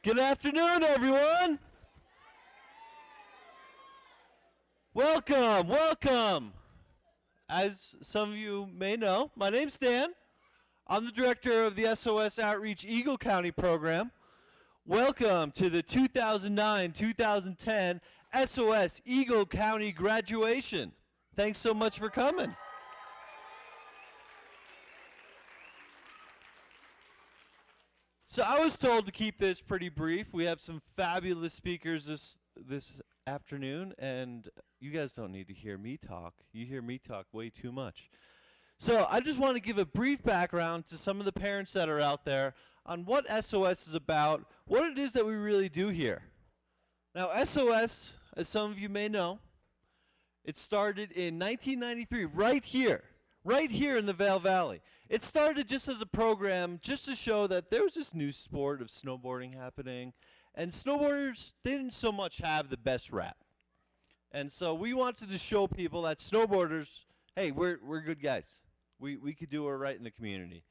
Good afternoon, everyone. Welcome, welcome. As some of you may know, my name's Dan. I'm the director of the SOS Outreach Eagle County program. Welcome to the 2009-2010 SOS Eagle County graduation. Thanks so much for coming. So I was told to keep this pretty brief. We have some fabulous speakers this afternoon, and you guys don't need to hear me talk. You hear me talk way too much. So I just want to give a brief background to some of the parents that are out there on what SOS is about, what it is that we really do here. Now SOS, as some of you may know, it started in 1993 right here in the Vail Valley. It started just as a program just to show that there was this new sport of snowboarding happening, and snowboarders, they didn't so much have the best rap. And so we wanted to show people that snowboarders, hey, we're good guys. We could do it right in the community.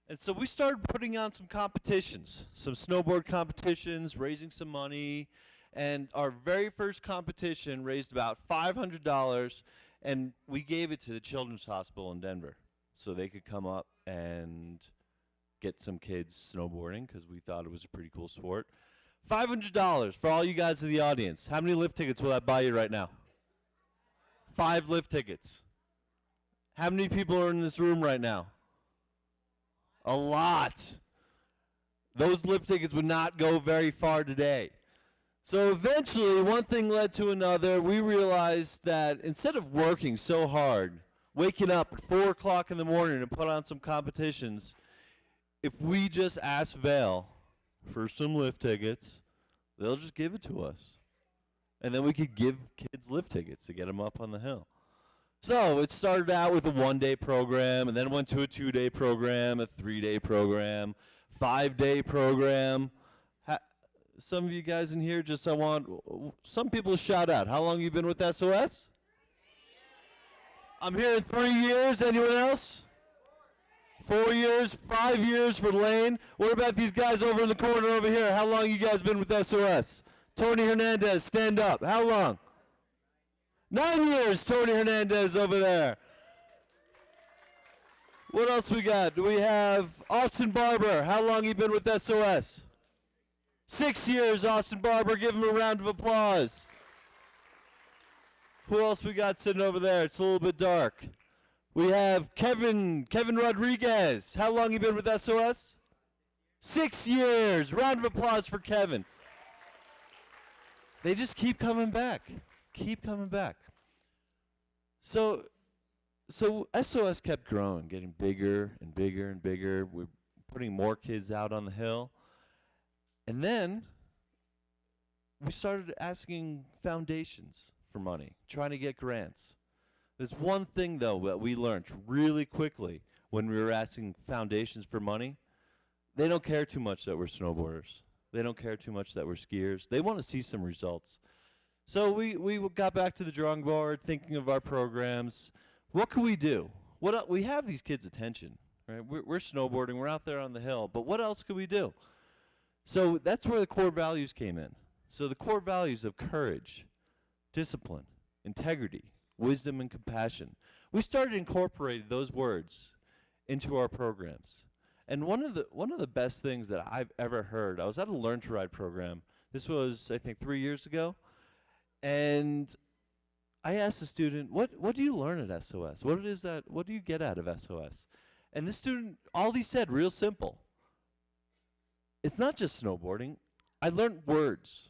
And so we started putting on some competitions, some snowboard competitions, raising some money, and our very first competition raised about $500, and we gave it to the Children's Hospital in Denver so they could come up and get some kids snowboarding because we thought it was a pretty cool sport. $500 for all you guys in the audience. How many lift tickets will that buy you right now? 5 lift tickets. How many people are in this room right now? A lot. Those lift tickets would not go very far today. So eventually, one thing led to another. We realized that instead of working so hard, waking up at 4 o'clock in the morning to put on some competitions, if we just ask Vail for some lift tickets, they'll just give it to us. And then we could give kids lift tickets to get them up on the hill. So it started out with a 1-day program, and then went to a 2-day program, a 3-day program, 5-day program. Some of you guys in here, I want some people to shout out. How long you been with SOS? I'm hearing 3 years. Anyone else? 4 years, 5 years for Lane. What about these guys over in the corner over here? How long you guys been with SOS? Tony Hernandez, stand up. How long? 9 years, Tony Hernandez over there. What else we got? Do we have Austin Barber? How long you been with SOS? 6 years, Austin Barber. Give him a round of applause. Who else we got sitting over there? It's a little bit dark. We have Kevin Rodriguez. How long you been with SOS? 6 years. Round of applause for Kevin. They just keep coming back. Keep coming back. So SOS kept growing, getting bigger and bigger and bigger. We're putting more kids out on the hill. And then we started asking foundations for money, trying to get grants. There's one thing, though, that we learned really quickly when we were asking foundations for money. They don't care too much that we're snowboarders. They don't care too much that we're skiers. They want to see some results. So we got back to the drawing board, thinking of our programs. What can we do? We have these kids' attention, right? We're snowboarding. We're out there on the hill. But what else could we do? So that's where the core values came in. So the core values of courage, discipline, integrity, wisdom, and compassion. We started incorporating those words into our programs. And one of the best things that I've ever heard, I was at a Learn to Ride program. This was, I think, 3 years ago. And I asked the student, what do you learn at SOS? What do you get out of SOS? And the student, all he said, real simple. It's not just snowboarding. I learned words.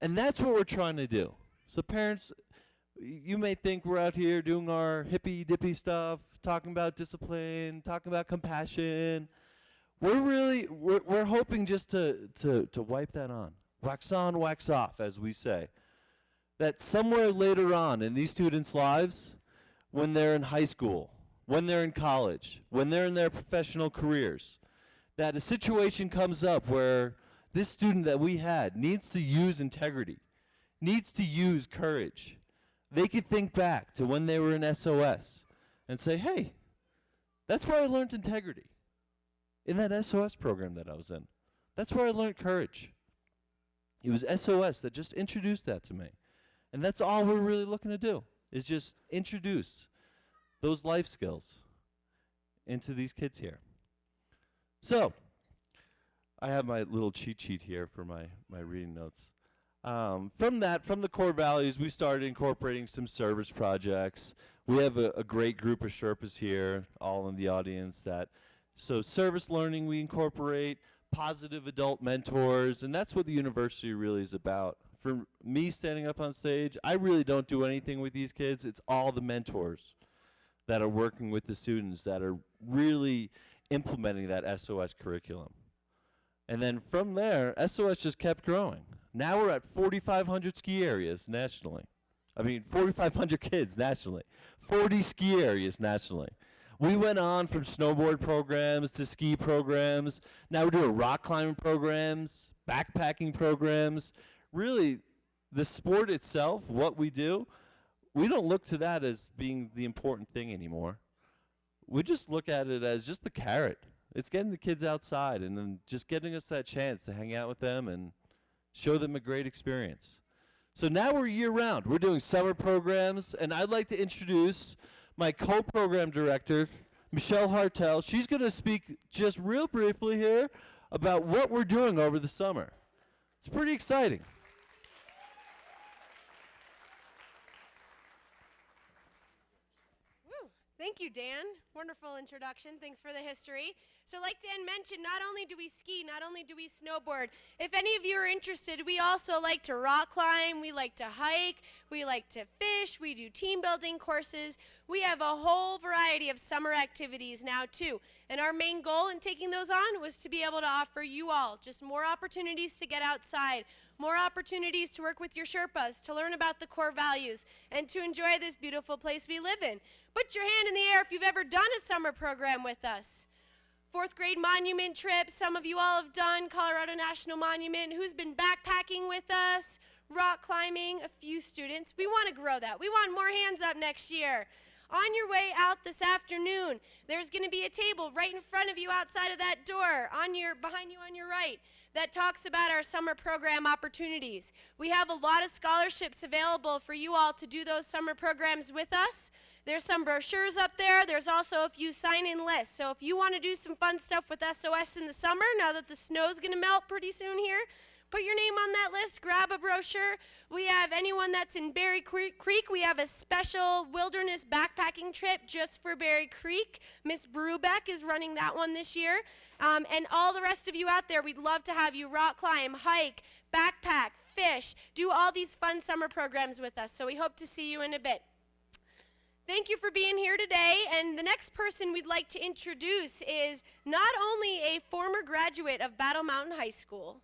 And that's what we're trying to do. So parents, you may think we're out here doing our hippy-dippy stuff, talking about discipline, talking about compassion. We're hoping just to wipe that on. Wax on, wax off, as we say. That somewhere later on in these students' lives, when they're in high school, when they're in college, when they're in their professional careers, that a situation comes up where this student that we had needs to use integrity, needs to use courage. They could think back to when they were in SOS and say, hey, that's where I learned integrity, in that SOS program that I was in. That's where I learned courage. It was SOS that just introduced that to me. And that's all we're really looking to do, is just introduce those life skills into these kids here. So, I have my little cheat sheet here for my reading notes. From the core values, we started incorporating some service projects. We have a great group of Sherpas here, all in the audience. So service learning we incorporate, positive adult mentors, and that's what the university really is about. For me standing up on stage, I really don't do anything with these kids. It's all the mentors that are working with the students that are really implementing that SOS curriculum. And then from there, SOS just kept growing. Now we're at 4,500 ski areas nationally. 4,500 kids nationally. 40 ski areas nationally. We went on from snowboard programs to ski programs. Now we're doing rock climbing programs, backpacking programs. Really, the sport itself, what we do, we don't look to that as being the important thing anymore. We just look at it as just the carrot. It's getting the kids outside and then just getting us that chance to hang out with them and show them a great experience. So now we're year-round. We're doing summer programs, and I'd like to introduce my co-program director, Michelle Hartel. She's going to speak just real briefly here about what we're doing over the summer. It's pretty exciting. Thank you, Dan. Wonderful introduction. Thanks for the history. So like Dan mentioned, not only do we ski, not only do we snowboard. If any of you are interested, we also like to rock climb, we like to hike, we like to fish, we do team building courses. We have a whole variety of summer activities now too. And our main goal in taking those on was to be able to offer you all just more opportunities to get outside, more opportunities to work with your Sherpas, to learn about the core values, and to enjoy this beautiful place we live in. Put your hand in the air if you've ever done a summer program with us. 4th grade monument trips, some of you all have done Colorado National Monument. Who's been backpacking with us? Rock climbing, a few students. We want to grow that. We want more hands up next year. On your way out this afternoon, there's going to be a table right in front of you outside of that door, behind you on your right, that talks about our summer program opportunities. We have a lot of scholarships available for you all to do those summer programs with us. There's some brochures up there. There's also a few sign-in lists. So if you want to do some fun stuff with SOS in the summer, now that the snow's going to melt pretty soon here, put your name on that list, grab a brochure. We have anyone that's in Berry Creek. We have a special wilderness backpacking trip just for Berry Creek. Miss Brubeck is running that one this year. And all the rest of you out there, we'd love to have you rock climb, hike, backpack, fish, do all these fun summer programs with us. So we hope to see you in a bit. Thank you for being here today, and the next person we'd like to introduce is not only a former graduate of Battle Mountain High School,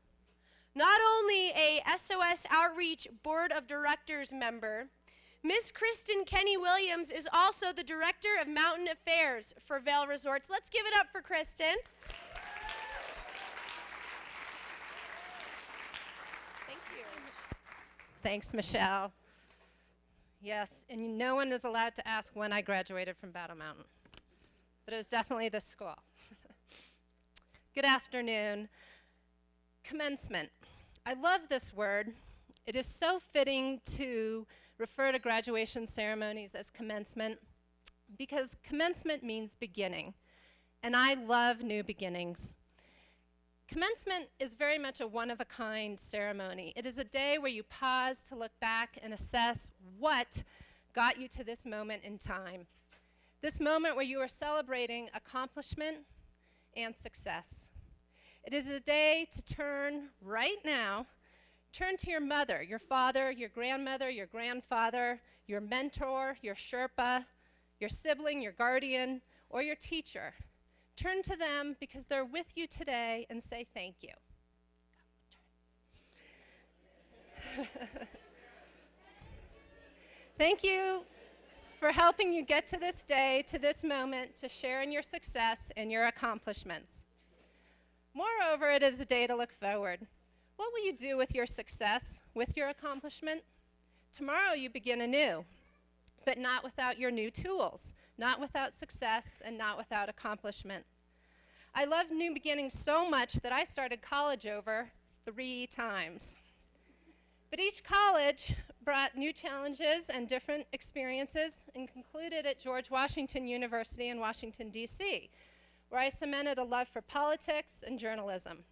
not only a SOS Outreach Board of Directors member, Miss Kristen Kenny Williams is also the Director of Mountain Affairs for Vail Resorts. Let's give it up for Kristen. Thank you. Thanks, Michelle. Yes, and no one is allowed to ask when I graduated from Battle Mountain, but it was definitely this school. Good afternoon. Commencement. I love this word. It is so fitting to refer to graduation ceremonies as commencement because commencement means beginning, and I love new beginnings. Commencement is very much a one-of-a-kind ceremony. It is a day where you pause to look back and assess what got you to this moment in time. This moment where you are celebrating accomplishment and success. It is a day to turn right now, turn to your mother, your father, your grandmother, your grandfather, your mentor, your Sherpa, your sibling, your guardian, or your teacher. Turn to them because they're with you today and say thank you. Thank you for helping you get to this day, to this moment, to share in your success and your accomplishments. Moreover, it is a day to look forward. What will you do with your success, with your accomplishment? Tomorrow you begin anew, but not without your new tools, not without success, and not without accomplishment. I love new beginnings so much that I started college over 3 times. But each college brought new challenges and different experiences, and concluded at George Washington University in Washington, D.C., where I cemented a love for politics and journalism.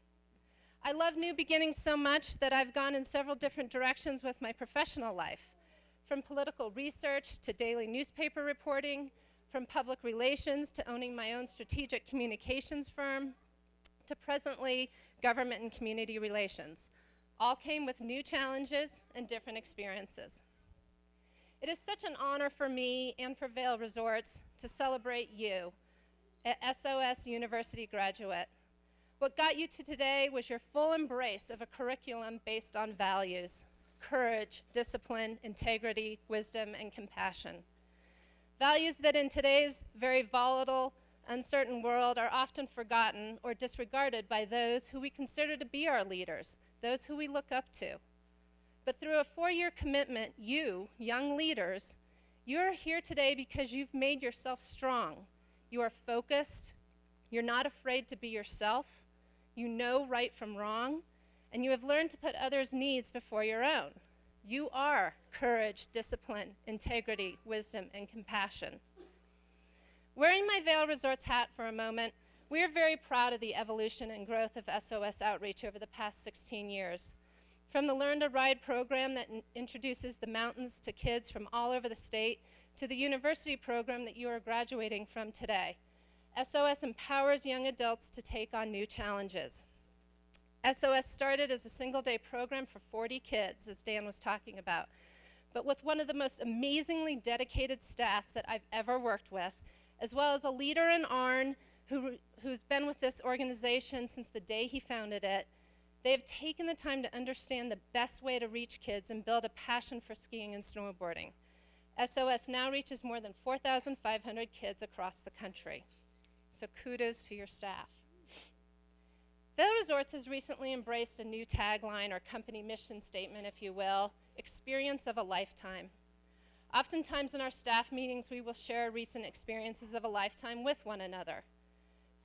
I love new beginnings so much that I've gone in several different directions with my professional life, from political research to daily newspaper reporting, from public relations to owning my own strategic communications firm, to presently government and community relations. All came with new challenges and different experiences. It is such an honor for me and for Vail Resorts to celebrate you, an SOS University graduate. What got you to today was your full embrace of a curriculum based on values: courage, discipline, integrity, wisdom, and compassion. Values that in today's very volatile, uncertain world are often forgotten or disregarded by those who we consider to be our leaders, those who we look up to. But through a 4-year commitment, you, young leaders, you are here today because you've made yourself strong. You are focused, you're not afraid to be yourself, you know right from wrong, and you have learned to put others' needs before your own. You are courage, discipline, integrity, wisdom, and compassion. Wearing my Vail Resorts hat for a moment, we are very proud of the evolution and growth of SOS Outreach over the past 16 years. From the Learn to Ride program that introduces the mountains to kids from all over the state, to the university program that you are graduating from today, SOS empowers young adults to take on new challenges. SOS started as a single-day program for 40 kids, as Dan was talking about, but with one of the most amazingly dedicated staffs that I've ever worked with, as well as a leader in Arn who's been with this organization since the day he founded it. They've taken the time to understand the best way to reach kids and build a passion for skiing and snowboarding. SOS now reaches more than 4,500 kids across the country. So kudos to your staff. Vail Resorts has recently embraced a new tagline, or company mission statement, if you will: experience of a lifetime. Oftentimes in our staff meetings, we will share recent experiences of a lifetime with one another.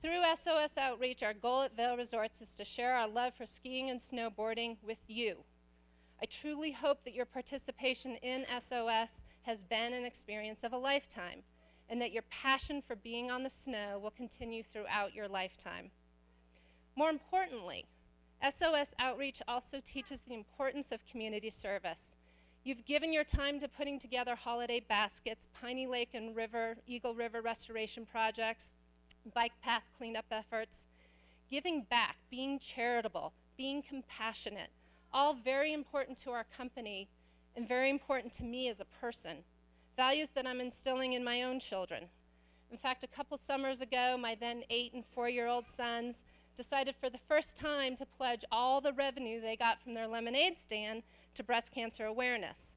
Through SOS Outreach, our goal at Vail Resorts is to share our love for skiing and snowboarding with you. I truly hope that your participation in SOS has been an experience of a lifetime, and that your passion for being on the snow will continue throughout your lifetime. More importantly, SOS Outreach also teaches the importance of community service. You've given your time to putting together holiday baskets, Piney Lake and Eagle River restoration projects, bike path cleanup efforts, giving back, being charitable, being compassionate, all very important to our company and very important to me as a person, values that I'm instilling in my own children. In fact, a couple summers ago, my then 8- and 4-year-old sons decided for the first time to pledge all the revenue they got from their lemonade stand to breast cancer awareness.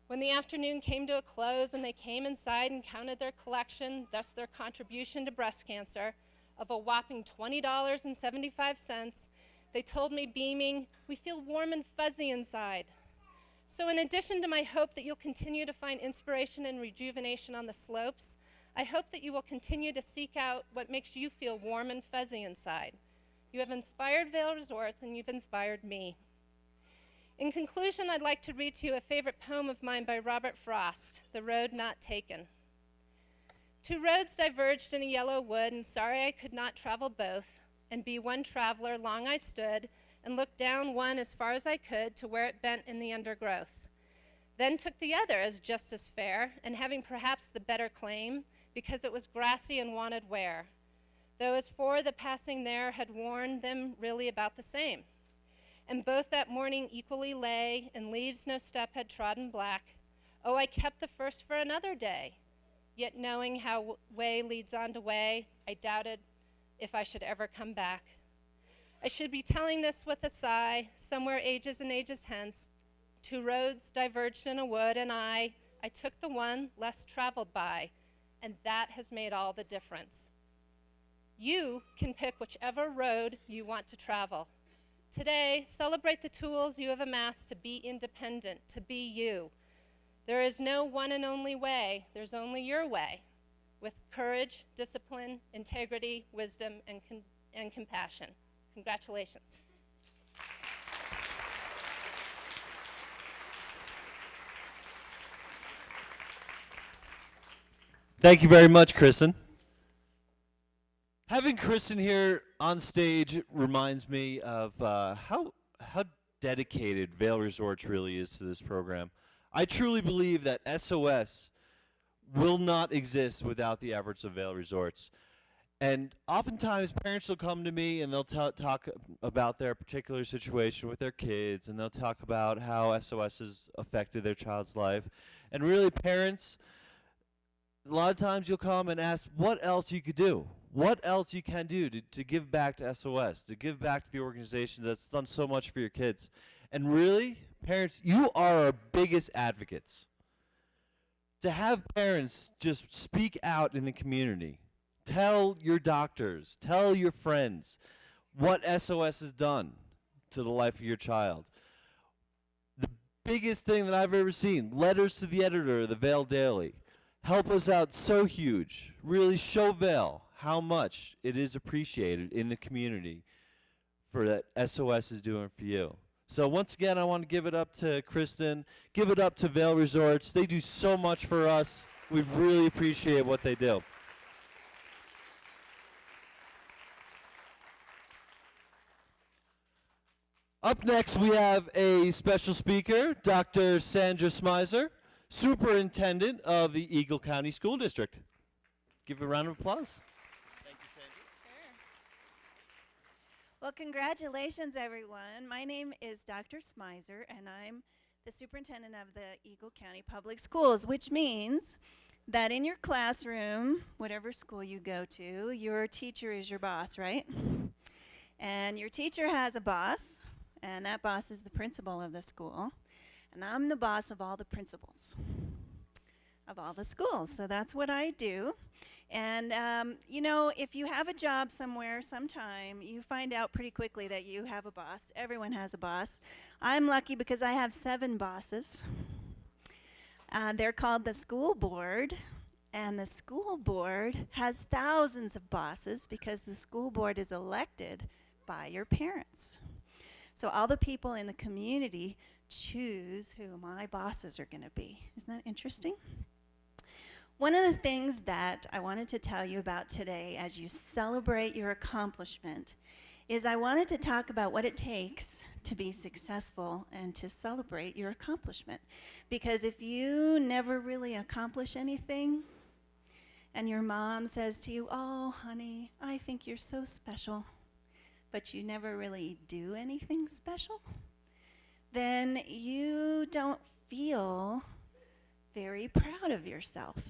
When the afternoon came to a close and they came inside and counted their collection, thus their contribution to breast cancer, of a whopping $20.75, they told me, beaming, "We feel warm and fuzzy inside." So in addition to my hope that you'll continue to find inspiration and rejuvenation on the slopes, I hope that you will continue to seek out what makes you feel warm and fuzzy inside. You have inspired Vail Resorts, and you've inspired me. In conclusion, I'd like to read to you a favorite poem of mine by Robert Frost, "The Road Not Taken." 2 roads diverged in a yellow wood, and sorry I could not travel both, and be one traveler, long I stood, and looked down one as far as I could to where it bent in the undergrowth. Then took the other as just as fair, and having perhaps the better claim, because it was grassy and wanted wear, though as for the passing there had worn them really about the same. And both that morning equally lay, and leaves no step had trodden black. Oh, I kept the first for another day, yet knowing how way leads on to way, I doubted if I should ever come back. I should be telling this with a sigh, somewhere ages and ages hence. 2 roads diverged in a wood, and I took the one less traveled by, and that has made all the difference. You can pick whichever road you want to travel. Today, celebrate the tools you have amassed to be independent, to be you. There is no one and only way, there's only your way, with courage, discipline, integrity, wisdom, and and compassion. Congratulations. Thank you very much, Kristen. Having Kristen here on stage reminds me of how dedicated Vail Resorts really is to this program. I truly believe that SOS will not exist without the efforts of Vail Resorts. And oftentimes, parents will come to me and they'll talk about their particular situation with their kids, and they'll talk about how SOS has affected their child's life. And really, parents, a lot of times you'll come and ask what else you could do, what else you can do to give back to SOS, to give back to the organization that's done so much for your kids. And really, parents, you are our biggest advocates. To have parents just speak out in the community, tell your doctors, tell your friends what SOS has done to the life of your child. The biggest thing that I've ever seen, letters to the editor of the Vail Daily. Help us out so huge. Really show Vail how much it is appreciated in the community for that SOS is doing for you. So once again, I want to give it up to Kristen, give it up to Vail Resorts. They do so much for us. We really appreciate what they do. Up next, we have a special speaker, Dr. Sandra Smizer, Superintendent of the Eagle County School District. Give a round of applause. Thank you, Sandra. Sure. Well, congratulations, everyone. My name is Dr. Smizer, and I'm the superintendent of the Eagle County Public Schools, which means that in your classroom, whatever school you go to, your teacher is your boss, right? And your teacher has a boss, and that boss is the principal of the school. And I'm the boss of all the principals of all the schools. So that's what I do. And, you know, if you have a job somewhere sometime, you find out pretty quickly that you have a boss. Everyone has a boss. I'm lucky because I have 7 bosses. They're called the school board. And the school board has thousands of bosses because the school board is elected by your parents. So all the people in the community choose who my bosses are going to be. Isn't that interesting? One of the things that I wanted to tell you about today as you celebrate your accomplishment is I wanted to talk about what it takes to be successful and to celebrate your accomplishment. Because if you never really accomplish anything and your mom says to you, "Oh, honey, I think you're so special," but you never really do anything special, then you don't feel very proud of yourself.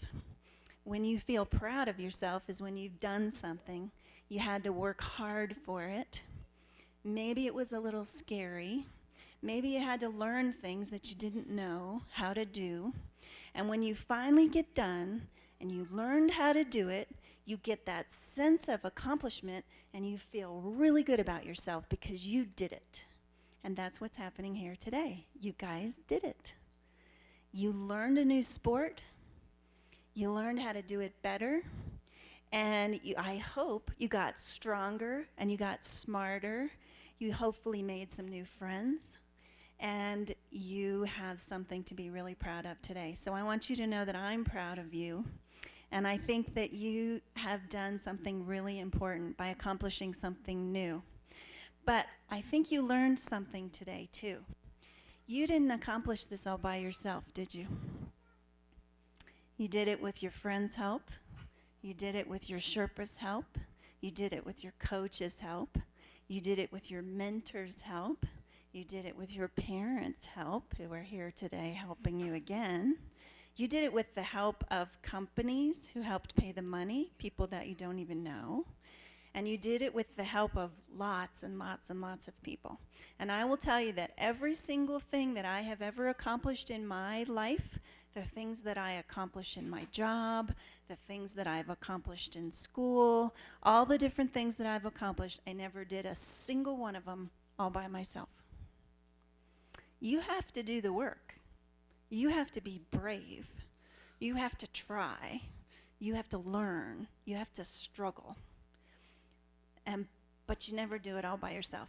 When you feel proud of yourself is when you've done something, you had to work hard for it. Maybe it was a little scary. Maybe you had to learn things that you didn't know how to do. And when you finally get done and you learned how to do it, you get that sense of accomplishment and you feel really good about yourself because you did it. And that's what's happening here today. You guys did it. You learned a new sport. You learned how to do it better. And I hope you got stronger and you got smarter. You hopefully made some new friends. And you have something to be really proud of today. So I want you to know that I'm proud of you. And I think that you have done something really important by accomplishing something new. But I think you learned something today, too. You didn't accomplish this all by yourself, did you? You did it with your friends' help. You did it with your Sherpa's help. You did it with your coach's help. You did it with your mentor's help. You did it with your parents' help, who are here today helping you again. You did it with the help of companies who helped pay the money, people that you don't even know. And you did it with the help of lots and lots and lots of people. And I will tell you that every single thing that I have ever accomplished in my life, the things that I accomplish in my job, the things that I've accomplished in school, all the different things that I've accomplished, I never did a single one of them all by myself. You have to do the work. You have to be brave. You have to try. You have to learn. You have to struggle. but you never do it all by yourself.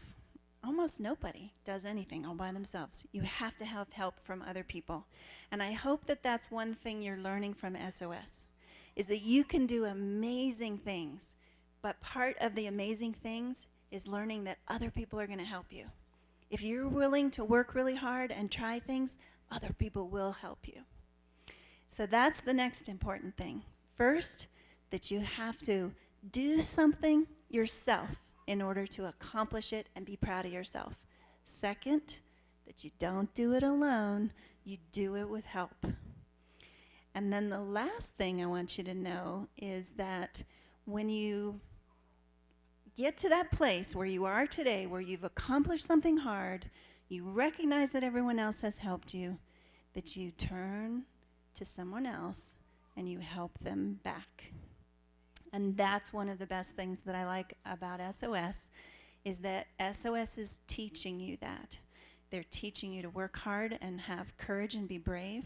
Almost nobody does anything all by themselves. You have to have help from other people. And I hope that that's one thing you're learning from SOS, is that you can do amazing things, but part of the amazing things is learning that other people are going to help you. If you're willing to work really hard and try things, other people will help you. So that's the next important thing. First, that you have to do something yourself in order to accomplish it and be proud of yourself. Second, that you don't do it alone, you do it with help. And then the last thing I want you to know is that when you get to that place where you are today, where you've accomplished something hard, you recognize that everyone else has helped you, that you turn to someone else and you help them back. And that's one of the best things that I like about SOS, is that SOS is teaching you that. They're teaching you to work hard and have courage and be brave.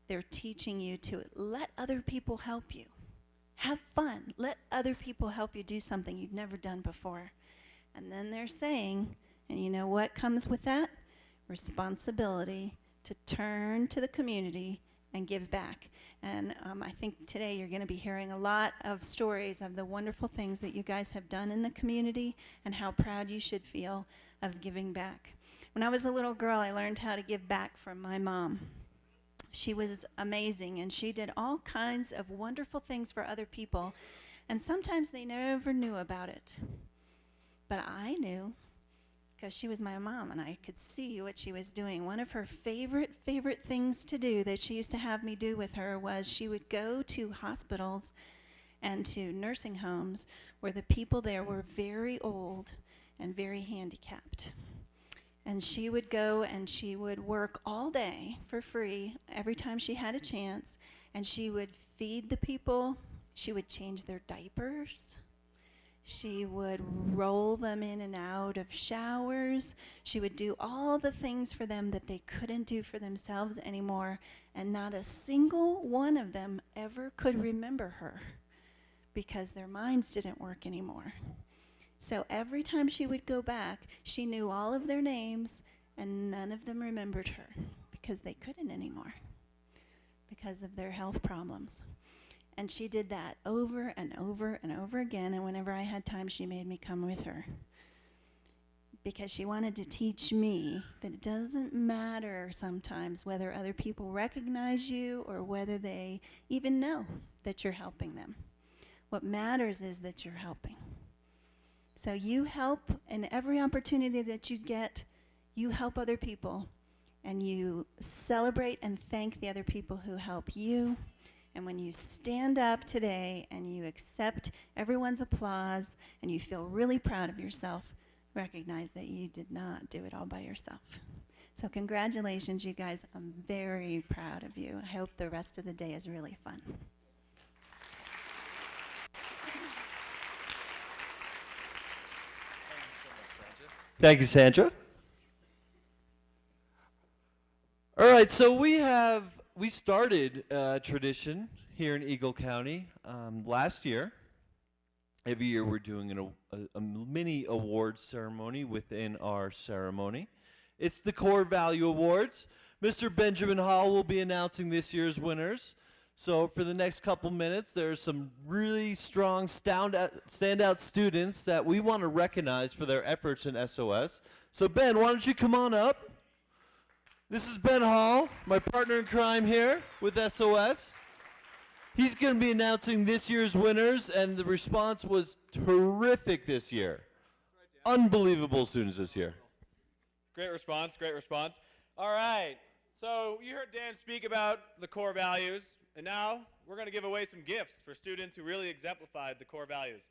They're teaching you to let other people help you. Have fun. Let other people help you do something you've never done before. And then they're saying, and you know what comes with that? Responsibility to turn to the community and give back. And I think today you're going to be hearing a lot of stories of the wonderful things that you guys have done in the community and how proud you should feel of giving back. When I was a little girl, I learned how to give back from my mom. She was amazing, and she did all kinds of wonderful things for other people, and sometimes they never knew about it. But I knew, because she was my mom, and I could see what she was doing. One of her favorite things to do that she used to have me do with her was she would go to hospitals and to nursing homes where the people there were very old and very handicapped. And she would go and she would work all day for free every time she had a chance, and she would feed the people, she would change their diapers, she would roll them in and out of showers, she would do all the things for them that they couldn't do for themselves anymore, and not a single one of them ever could remember her because their minds didn't work anymore. So every time she would go back, she knew all of their names, and none of them remembered her because they couldn't anymore because of their health problems. And she did that over and over and over again, and whenever I had time, she made me come with her because she wanted to teach me that it doesn't matter sometimes whether other people recognize you or whether they even know that you're helping them. What matters is that you're helping. So you help, in every opportunity that you get, you help other people, and you celebrate and thank the other people who help you. And when you stand up today and you accept everyone's applause and you feel really proud of yourself, recognize that you did not do it all by yourself. So congratulations, you guys. I'm very proud of you. I hope the rest of the day is really fun. Thank you, Sandra. All right, so we started a tradition here in Eagle County last year. Every year we're doing a mini awards ceremony within our ceremony. It's the Core Value Awards. Mr. Benjamin Hall will be announcing this year's winners. So for the next couple minutes, there's some really strong standout students that we want to recognize for their efforts in SOS. So Ben, why don't you come on up? This is Ben Hall, my partner in crime here with SOS. He's going to be announcing this year's winners, and the response was terrific this year. Unbelievable students this year. Great response, great response. All right, so you heard Dan speak about the core values. And now we're going to give away some gifts for students who really exemplified the core values.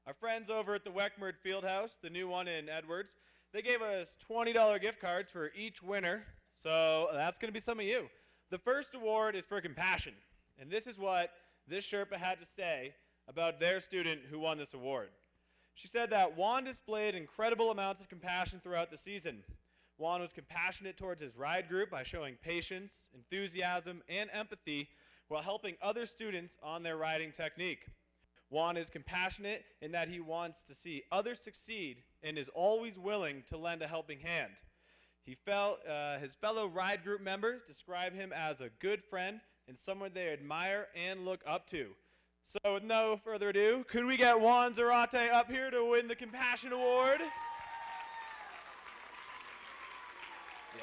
Our friends over at the Weckmerd Fieldhouse, the new one in Edwards, they gave us $20 gift cards for each winner. So that's going to be some of you. The first award is for compassion. And this is what this Sherpa had to say about their student who won this award. She said that Juan displayed incredible amounts of compassion throughout the season. Juan was compassionate towards his ride group by showing patience, enthusiasm, and empathy while helping other students on their riding technique. Juan is compassionate in that he wants to see others succeed and is always willing to lend a helping hand. His fellow ride group members describe him as a good friend and someone they admire and look up to. So with no further ado, could we get Juan Zarate up here to win the Compassion Award? Yeah.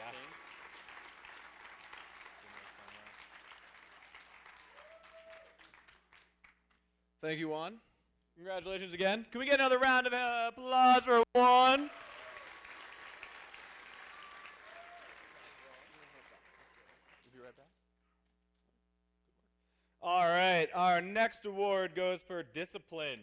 Thank you, Juan. Congratulations again. Can we get another round of applause for Juan? All right, our next award goes for discipline.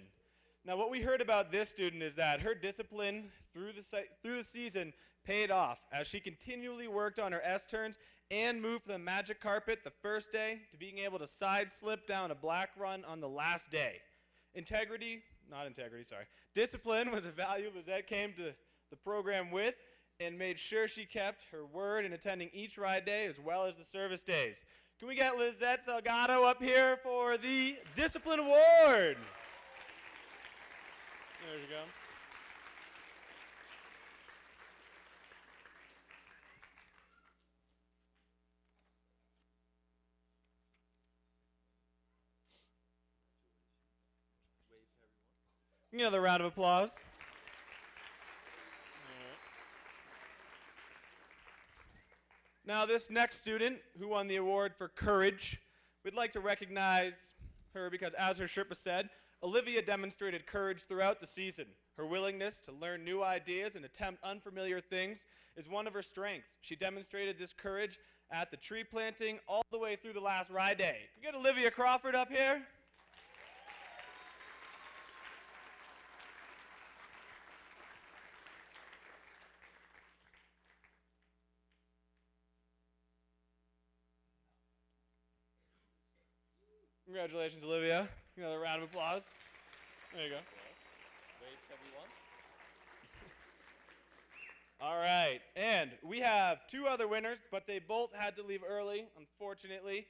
Now, what we heard about this student is that her discipline through the season paid off as she continually worked on her S-turns and moved from the magic carpet the first day to being able to side slip down a black run on the last day. Discipline was a value Lizette came to the program with and made sure she kept her word in attending each ride day as well as the service days. Can we get Lizette Salgado up here for the Discipline Award? There she comes. Another round of applause. Now, this next student who won the award for courage, we'd like to recognize her because, as her Sherpa said, Olivia demonstrated courage throughout the season. Her willingness to learn new ideas and attempt unfamiliar things is one of her strengths. She demonstrated this courage at the tree planting all the way through the last ride day. Can we get Olivia Crawford up here? Congratulations, Olivia. Another round of applause. There you go. Wait, everyone. All right, and we have two other winners, but they both had to leave early, unfortunately,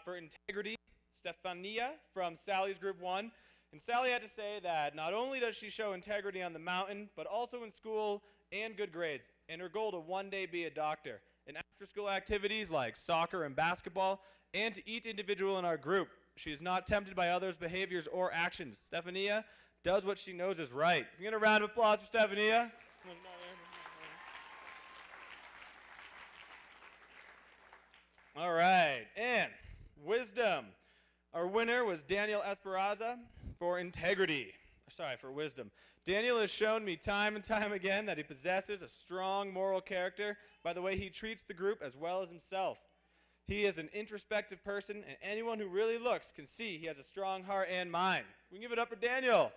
for integrity. Stefania from Sally's Group 1. And Sally had to say that not only does she show integrity on the mountain, but also in school and good grades, and her goal to one day be a doctor. In after-school activities like soccer and basketball, and to each individual in our group. She is not tempted by others' behaviors or actions. Stefania does what she knows is right. Can we get a round of applause for Stefania? All right, and wisdom. Our winner was Daniel Esperanza for wisdom. Daniel has shown me time and time again that he possesses a strong moral character by the way he treats the group as well as himself. He is an introspective person, and anyone who really looks can see he has a strong heart and mind. We can give it up for Daniel.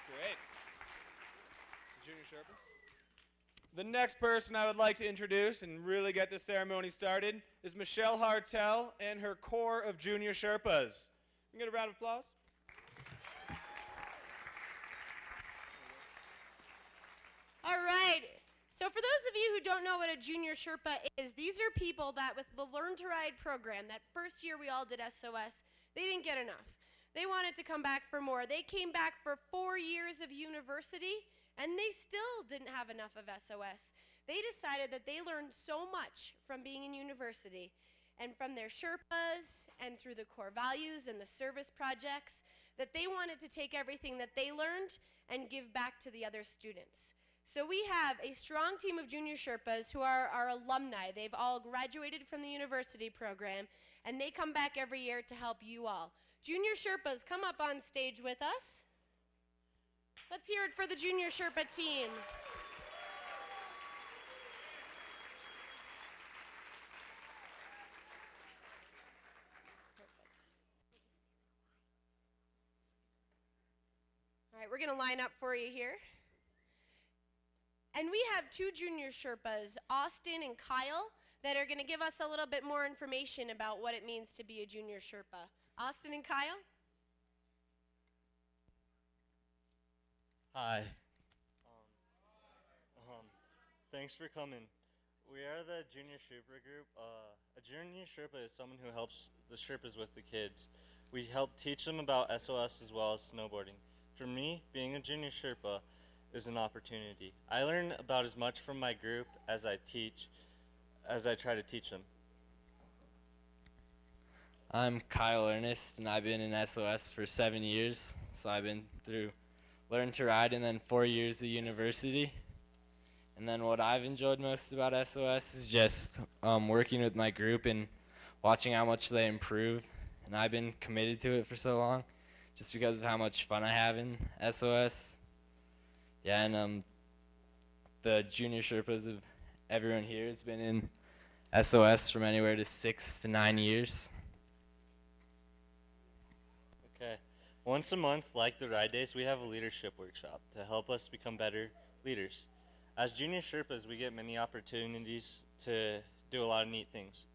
Great. Junior Sherpas. The next person I would like to introduce and really get this ceremony started is Michelle Hartel and her corps of Junior Sherpas. Can we get a round of applause? All right. So for those of you who don't know what a Junior Sherpa is, these are people that with the Learn to Ride program, that first year we all did SOS, they didn't get enough. They wanted to come back for more. They came back for 4 years of university, and they still didn't have enough of SOS. They decided that they learned so much from being in university and from their Sherpas and through the core values and the service projects that they wanted to take everything that they learned and give back to the other students. So we have a strong team of Junior Sherpas who are our alumni. They've all graduated from the university program, and they come back every year to help you all. Junior Sherpas, come up on stage with us. Let's hear it for the Junior Sherpa team. All right, we're going to line up for you here. And we have two Junior Sherpas, Austin and Kyle, that are going to give us a little bit more information about what it means to be a Junior Sherpa. Austin and Kyle? Hi. Thanks for coming. We are the Junior Sherpa group. A Junior Sherpa is someone who helps the Sherpas with the kids. We help teach them about SOS as well as snowboarding. For me, being a junior Sherpa is an opportunity. I learn about as much from my group as I try to teach them. I'm Kyle Ernest, and I've been in SOS for 7 years. So I've been through Learn to Ride and then 4 years of university. And then what I've enjoyed most about SOS is just working with my group and watching how much they improve. And I've been committed to it for so long just because of how much fun I have in SOS. Yeah, and the junior Sherpas of everyone here has been in SOS from anywhere to 6 to 9 years. Okay. Once a month, like the ride days, we have a leadership workshop to help us become better leaders. As junior Sherpas, we get many opportunities to do a lot of neat things.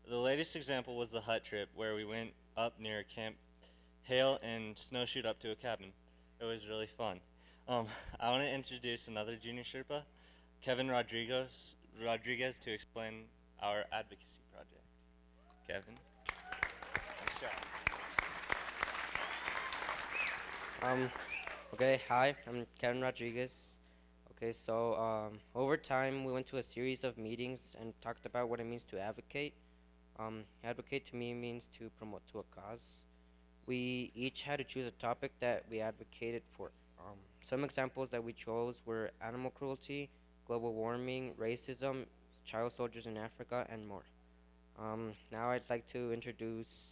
The latest example was the hut trip, where we went up near Camp Hale and snowshoed up to a cabin. It was really fun. I want to introduce another junior Sherpa, Kevin Rodriguez, to explain our advocacy project. Kevin? Nice job. Okay, hi, I'm Kevin Rodriguez. Okay, so over time we went to a series of meetings and talked about what it means to advocate. Advocate to me means to promote to a cause. We each had to choose a topic that we advocated for. Some examples that we chose were animal cruelty, global warming, racism, child soldiers in Africa, and more. Now I'd like to introduce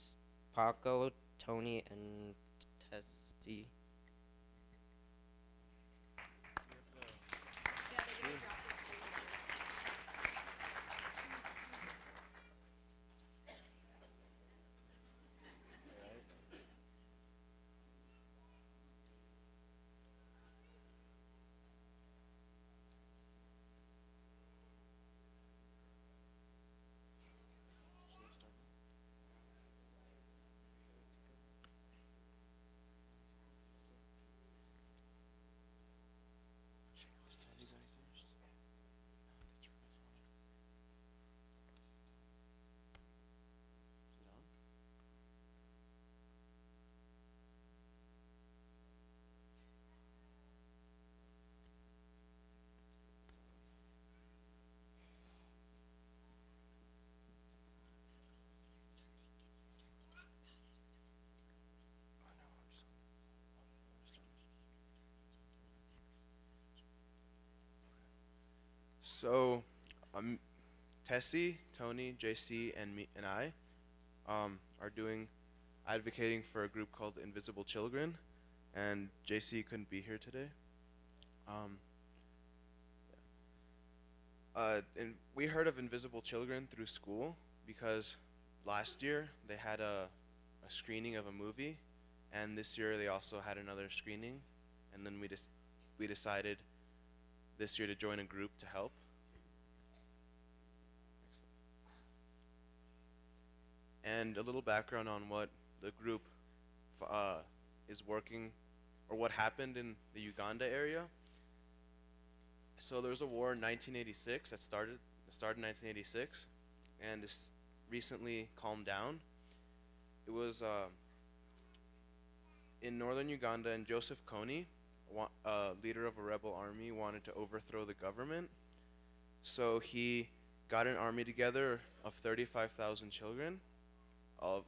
Paco, Tony, and Tessie. So, Tessie, Tony, JC, and me and I are doing advocating for a group called Invisible Children, and JC couldn't be here today. And we heard of Invisible Children through school because last year they had a screening of a movie, and this year they also had another screening, and then we decided this year to join a group to help. And a little background on what the group is working, or what happened in the Uganda area. So there was a war in 1986 that started in 1986, and it's recently calmed down. It was in northern Uganda, and Joseph Kony, leader of a rebel army, wanted to overthrow the government. So he got an army together of 35,000 children of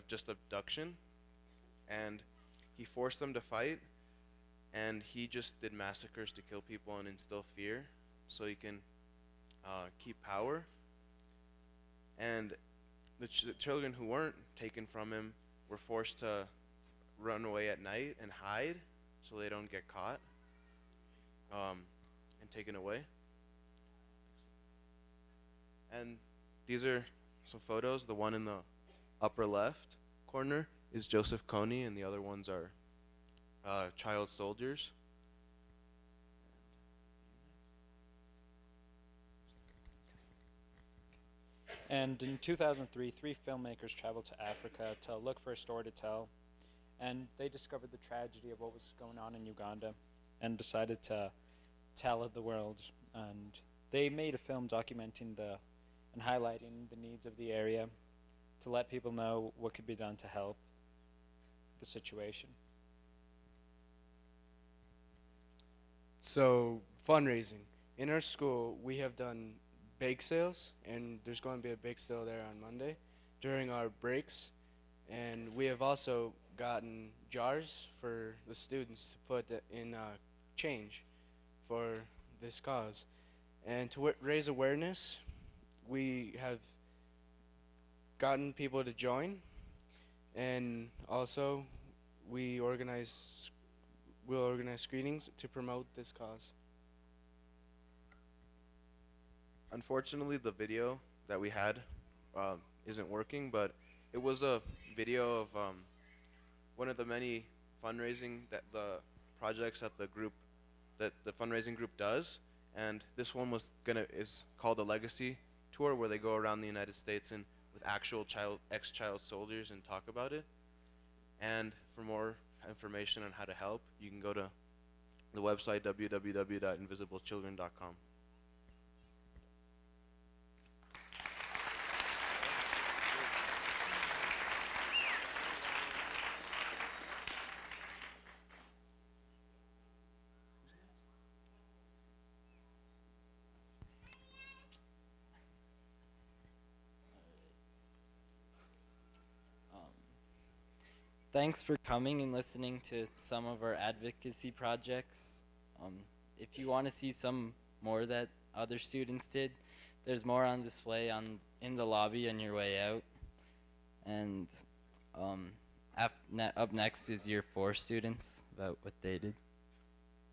just abduction, and he forced them to fight, and he just did massacres to kill people and instill fear so he can keep power. And the children who weren't taken from him were forced to run away at night and hide so they don't get caught and taken away. And these are some photos. The one in the upper left corner is Joseph Kony, and the other ones are child soldiers. And in 2003, 3 filmmakers traveled to Africa to look for a story to tell, and they discovered the tragedy of what was going on in Uganda and decided to tell it the world. And they made a film documenting and highlighting the needs of the area to let people know what could be done to help. the situation. So, fundraising. In our school, we have done bake sales, and there's going to be a bake sale there on Monday during our breaks. And we have also gotten jars for the students to put in change for this cause. And to raise awareness, we have gotten people to join, and also we'll organize screenings to promote this cause. Unfortunately, the video that we had isn't working, but it was a video of one of the many fundraising that the projects that the fundraising group does, and this one is called the Legacy Tour, where they go around the United States and with actual ex-child soldiers and talk about it. And for more information on how to help, you can go to the website www.invisiblechildren.com. Thanks for coming and listening to some of our advocacy projects. If you want to see some more that other students did, there's more on display in the lobby on your way out. And up next is year 4 students, about what they did.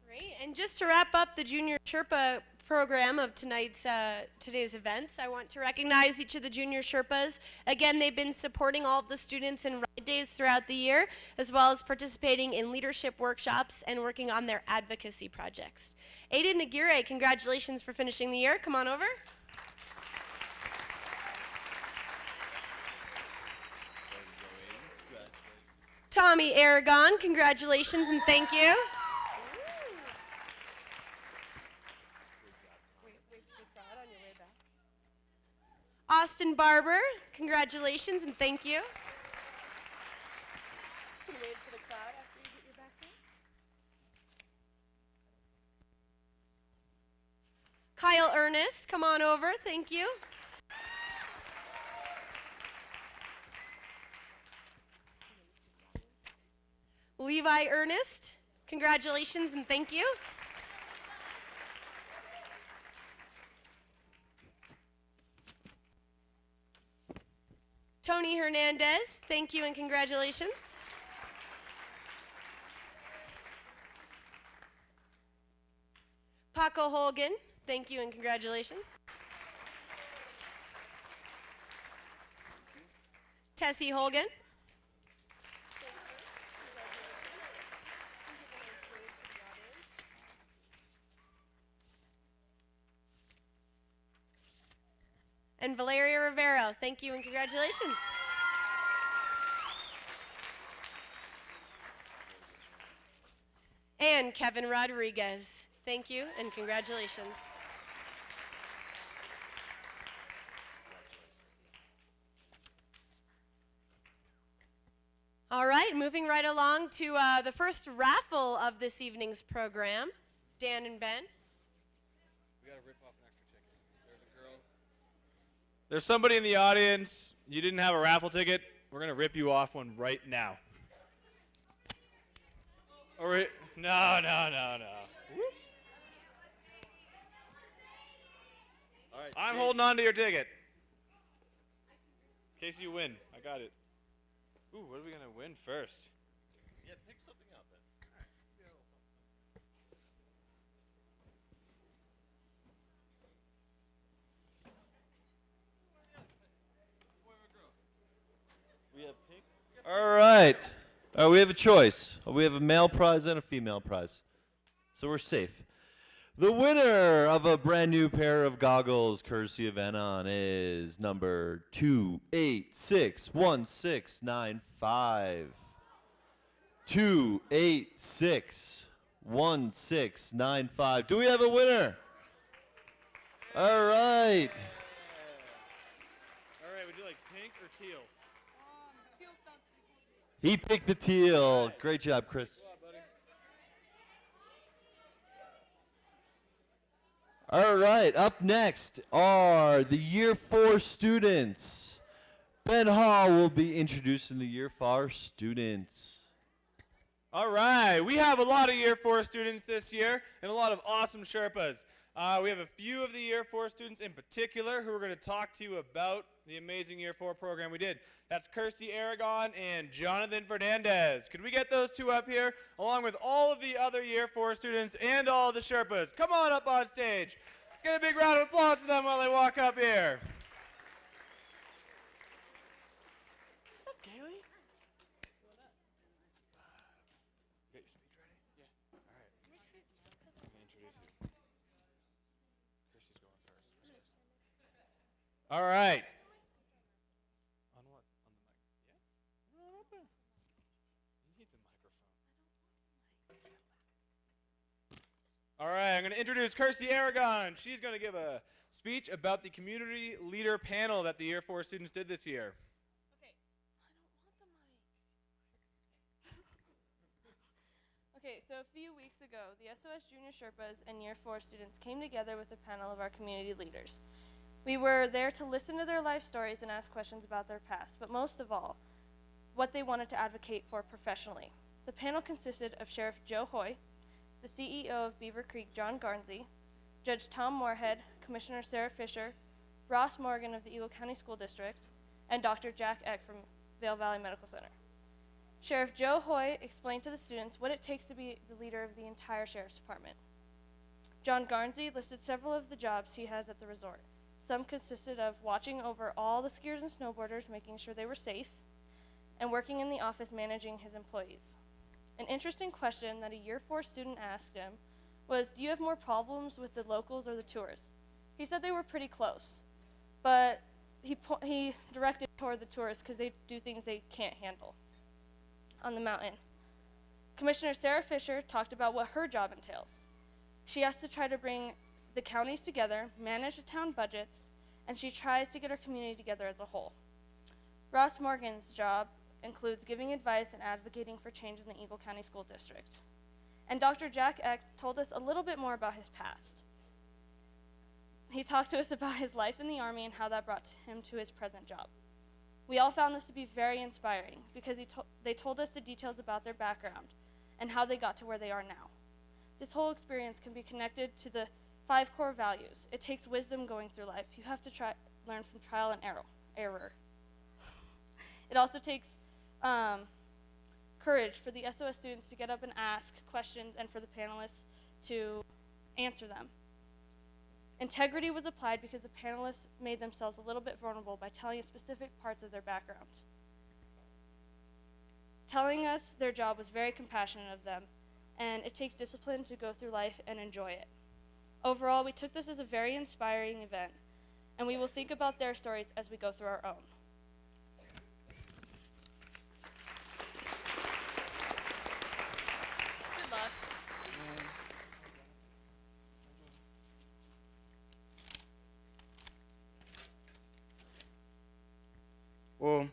Great. And just to wrap up the Junior Sherpa program of today's events, I want to recognize each of the Junior Sherpas. Again, they've been supporting all of the students in Ride Days throughout the year, as well as participating in leadership workshops and working on their advocacy projects. Aiden Aguirre, congratulations for finishing the year. Come on over. Tommy Aragon, congratulations and thank you. Austin Barber, congratulations and thank you. Can you wave to the crowd after you get your back there? Kyle Ernest, come on over, thank you. Levi Ernest, congratulations and thank you. Tony Hernandez, thank you and congratulations. Paco Holgan, thank you and congratulations. Tessie Holgan. And Valeria Rivero, thank you and congratulations. And Kevin Rodriguez, thank you and congratulations. All right, moving right along to the first raffle of this evening's program. Dan and Ben. We gotta rip off an extra ticket. There's a girl. There's somebody in the audience. You didn't have a raffle ticket. We're gonna rip you off one right now. No. All right. I'm holding on to your ticket. In case you win. I got it. Ooh, what are we gonna win first? Yeah, pick something up then. We have pink. All right. We have a choice. We have a male prize and a female prize. So we're safe. The winner of a brand new pair of goggles, courtesy of Enon, is number 2861695. 2861695. Do we have a winner? All right. All right, would you like pink or teal? Teal sounds pretty He picked the teal. Great job, Chris. All right, up next are the Year 4 students. Ben Hall will be introducing the Year 4 students. All right, we have a lot of Year 4 students this year and a lot of awesome Sherpas. We have a few of the Year 4 students in particular who are going to talk to you about the amazing Year 4 program we did. That's Kirsty Aragon and Jonathan Fernandez. Could we get those two up here, along with all of the other Year 4 students and all of the Sherpas? Come on up on stage. Let's get a big round of applause for them while they walk up here. What's up, Kaylee? Get your speech ready? Yeah. All right. I'm going to introduce you. Kirsty's going first. All right. On what? On the mic? Yeah? Run up there. You need the microphone. All right, I'm going to introduce Kirsty Aragon. She's going to give a speech about the community leader panel that the Year 4 students did this year. Okay. I don't want the mic. Okay, so a few weeks ago, the SOS Junior Sherpas and Year 4 students came together with a panel of our community leaders. We were there to listen to their life stories and ask questions about their past, but most of all, what they wanted to advocate for professionally. The panel consisted of Sheriff Joe Hoy, the CEO of Beaver Creek, John Garnsey, Judge Tom Moorhead, Commissioner Sarah Fisher, Ross Morgan of the Eagle County School District, and Dr. Jack Eck from Vail Valley Medical Center. Sheriff Joe Hoy explained to the students what it takes to be the leader of the entire Sheriff's Department. John Garnsey listed several of the jobs he has at the resort. Some consisted of watching over all the skiers and snowboarders, making sure they were safe, and working in the office managing his employees. An interesting question that a Year 4 student asked him was, do you have more problems with the locals or the tourists? He said they were pretty close, but he directed toward the tourists because they do things they can't handle on the mountain. Commissioner Sarah Fisher talked about what her job entails. She has to try to bring the counties together, manage the town budgets, and she tries to get our community together as a whole. Ross Morgan's job includes giving advice and advocating for change in the Eagle County School District. And Dr. Jack Eck told us a little bit more about his past. He talked to us about his life in the Army and how that brought him to his present job. We all found this to be very inspiring because they told us the details about their background and how they got to where they are now. This whole experience can be connected to the 5 core values. It takes wisdom going through life. You have to learn from trial and error. It also takes courage for the SOS students to get up and ask questions and for the panelists to answer them. Integrity was applied because the panelists made themselves a little bit vulnerable by telling us specific parts of their background. Telling us their job was very compassionate of them, and it takes discipline to go through life and enjoy it. Overall, we took this as a very inspiring event, and we will think about their stories as we go through our own. Good luck. Well,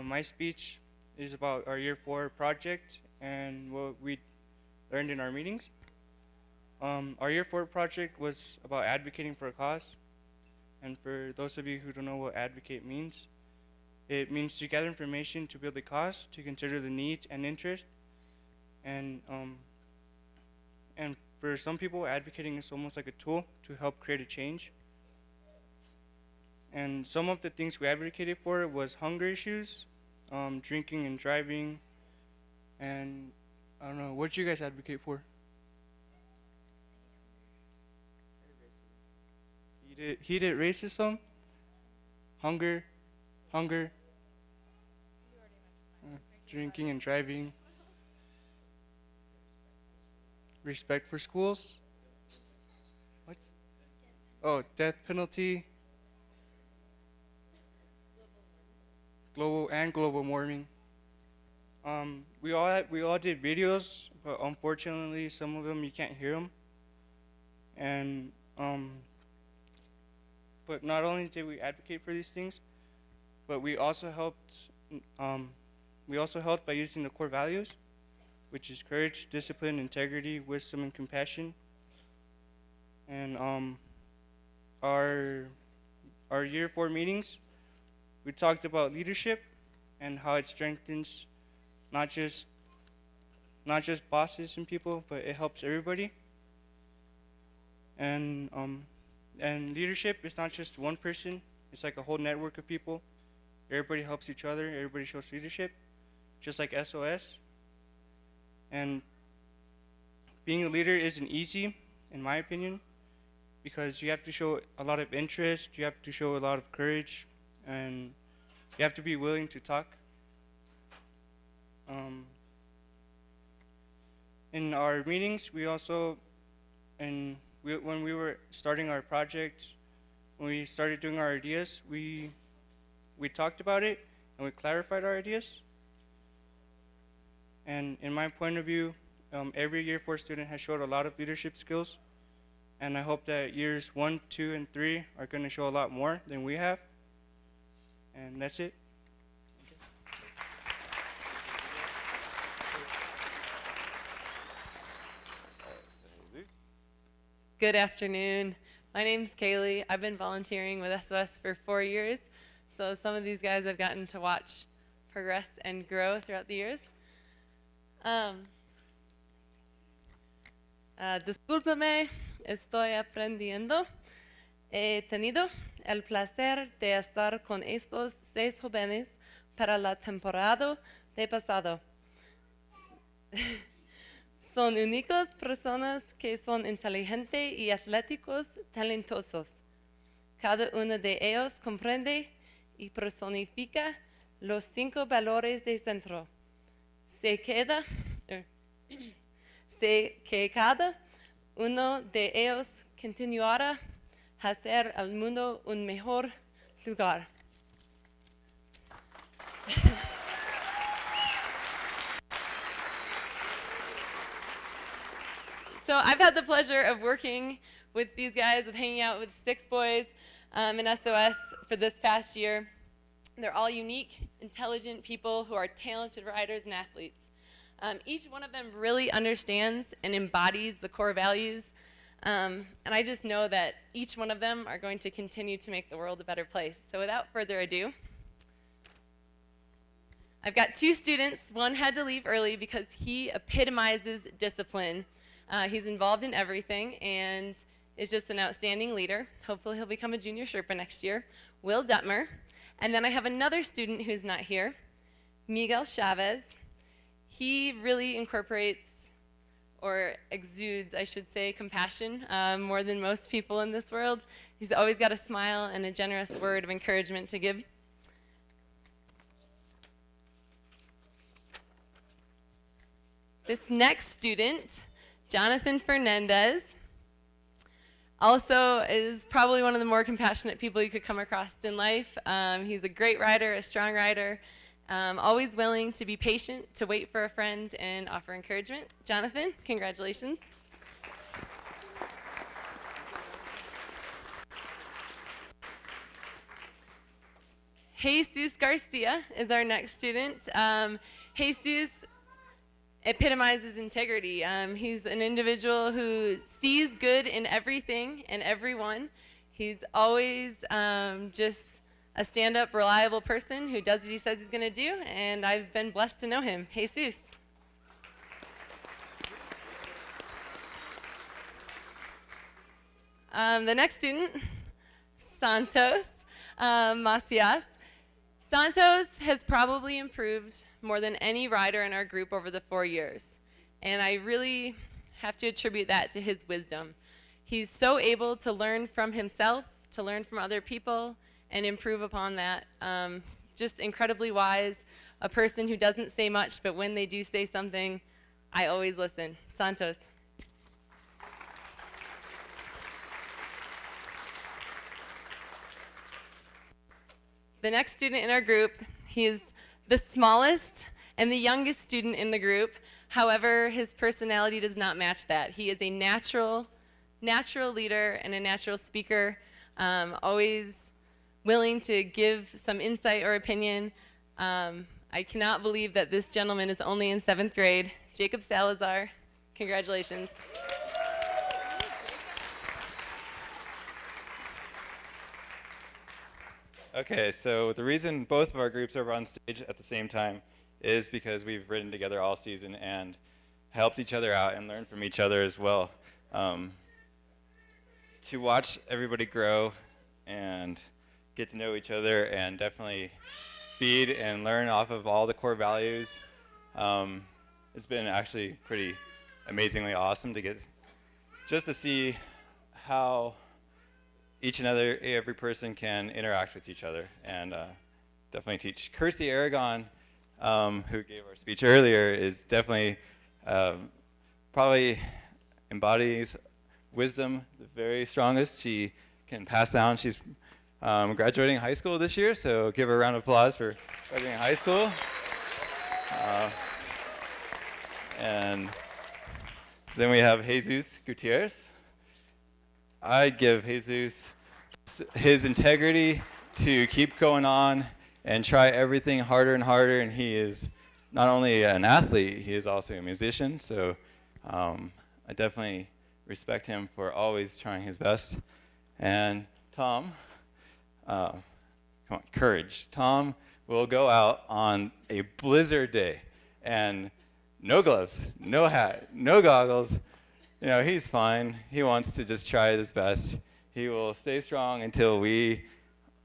my speech is about our Year 4 project and what we learned in our meetings. Our Year 4 project was about advocating for a cause. And for those of you who don't know what advocate means, it means to gather information to build a cause, to consider the needs and interest. And for some people, advocating is almost like a tool to help create a change. And some of the things we advocated for was hunger issues, drinking and driving, and I don't know, what did you guys advocate for? Heated racism, hunger, drinking and driving, respect for schools, what? Oh, death penalty, global warming. We all did videos, but unfortunately, some of them you can't hear them. And but not only did we advocate for these things, but we also helped we also helped by using the core values, which is courage, discipline, integrity, wisdom, and compassion. And our year 4 meetings, we talked about leadership and how it strengthens not just bosses and people, but it helps everybody. And leadership is not just one person; it's like a whole network of people. Everybody helps each other. Everybody shows leadership, just like SOS. And being a leader isn't easy, in my opinion, because you have to show a lot of interest, you have to show a lot of courage, and you have to be willing to talk. In our meetings, we also, when we were starting our project, when we started doing our ideas, we talked about it and we clarified our ideas. And in my point of view, every year 4 student has showed a lot of leadership skills, and I hope that years 1, 2, and 3 are going to show a lot more than we have. And that's it. Good afternoon. My name's Kaylee. I've been volunteering with SOS for 4 years, so some of these guys I've gotten to watch progress and grow throughout the years. Discúlpeme, estoy aprendiendo. He tenido el placer de estar con estos 6 jóvenes para la temporada de pasado. Son únicas personas que son inteligentes y atléticos, talentosos. Cada uno de ellos comprende y personifica los 5 valores de centro. Sé que cada uno de ellos continuará a hacer al mundo un mejor lugar. So I've had the pleasure of working with these guys, with hanging out with 6 boys in SOS for this past year. They're all unique, intelligent people who are talented riders and athletes. Each one of them really understands and embodies the core values, and I just know that each one of them are going to continue to make the world a better place. So without further ado, I've got 2 students. One had to leave early because he epitomizes discipline. He's involved in everything and is just an outstanding leader. Hopefully he'll become a junior Sherpa next year. Will Detmer. And then I have another student who's not here, Miguel Chavez. He really incorporates, or exudes, I should say, compassion more than most people in this world. He's always got a smile and a generous word of encouragement to give. This next student, Jonathan Fernandez, also is probably one of the more compassionate people you could come across in life. He's a great rider, a strong rider, always willing to be patient, to wait for a friend, and offer encouragement. Jonathan, congratulations. Jesus Garcia is our next student. Jesus epitomizes integrity. He's an individual who sees good in everything and everyone. He's always just a stand-up, reliable person who does what he says he's going to do, and I've been blessed to know him. Jesus. The next student, Santos Macias. Santos has probably improved more than any rider in our group over the 4 years, and I really have to attribute that to his wisdom. He's so able to learn from himself, to learn from other people, and improve upon that. Just incredibly wise, a person who doesn't say much, but when they do say something, I always listen. Santos. The next student in our group, he is the smallest and the youngest student in the group. However, his personality does not match that. He is a natural leader and a natural speaker, always willing to give some insight or opinion. I cannot believe that this gentleman is only in 7th grade. Jacob Salazar, congratulations. Okay, so the reason both of our groups are on stage at the same time is because we've ridden together all season and helped each other out and learned from each other as well. To watch everybody grow and get to know each other and definitely feed and learn off of all the core values, it's been actually pretty amazingly awesome to get just to see how each and every person can interact with each other and definitely teach. Kirsty Aragon, who gave our speech earlier, is definitely probably embodies wisdom the very strongest. She can pass down. She's graduating high school this year, so give her a round of applause for graduating high school. And then we have Jesus Gutierrez. I'd give Jesus his integrity to keep going on and try everything harder and harder, and he is not only an athlete, he is also a musician, so I definitely respect him for always trying his best. And Tom, come on, courage. Tom will go out on a blizzard day and no gloves, no hat, no goggles. You know, he's fine. He wants to just try his best. He will stay strong until we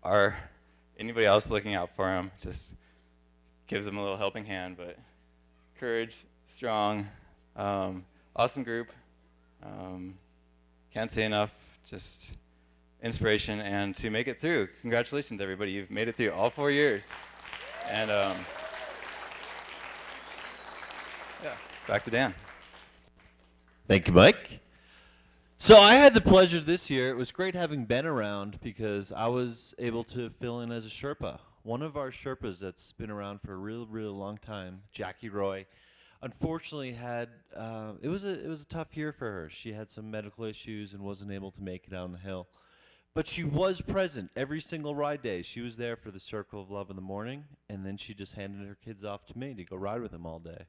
are anybody else looking out for him. Just gives him a little helping hand, but courage, strong, awesome group. Can't say enough. Just inspiration and to make it through. Congratulations, everybody. You've made it through all 4 years. And yeah, back to Dan. Thank you, Mike. So I had the pleasure this year. It was great having Ben around because I was able to fill in as a Sherpa. One of our Sherpas that's been around for a real long time, Jackie Roy, unfortunately had it was a tough year for her. She had some medical issues and wasn't able to make it down the hill. But she was present every single ride day. She was there for the Circle of Love in the morning, and then she just handed her kids off to me to go ride with them all day.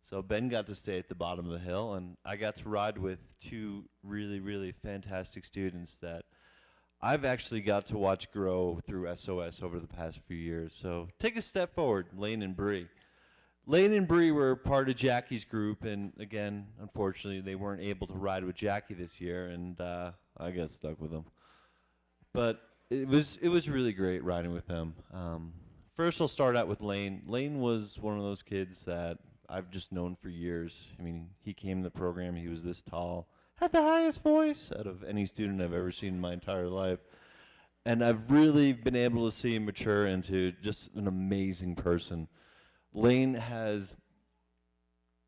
So Ben got to stay at the bottom of the hill, and I got to ride with two really fantastic students that I've actually got to watch grow through SOS over the past few years. So take a step forward, Lane and Bree. Lane and Bree were part of Jackie's group, and again, unfortunately, they weren't able to ride with Jackie this year, and I got stuck with them. But it was really great riding with them. First, I'll start out with Lane. Lane was one of those kids that I've just known for years. I mean, he came in the program, he was this tall, had the highest voice out of any student I've ever seen in my entire life. And I've really been able to see him mature into just an amazing person. Lane has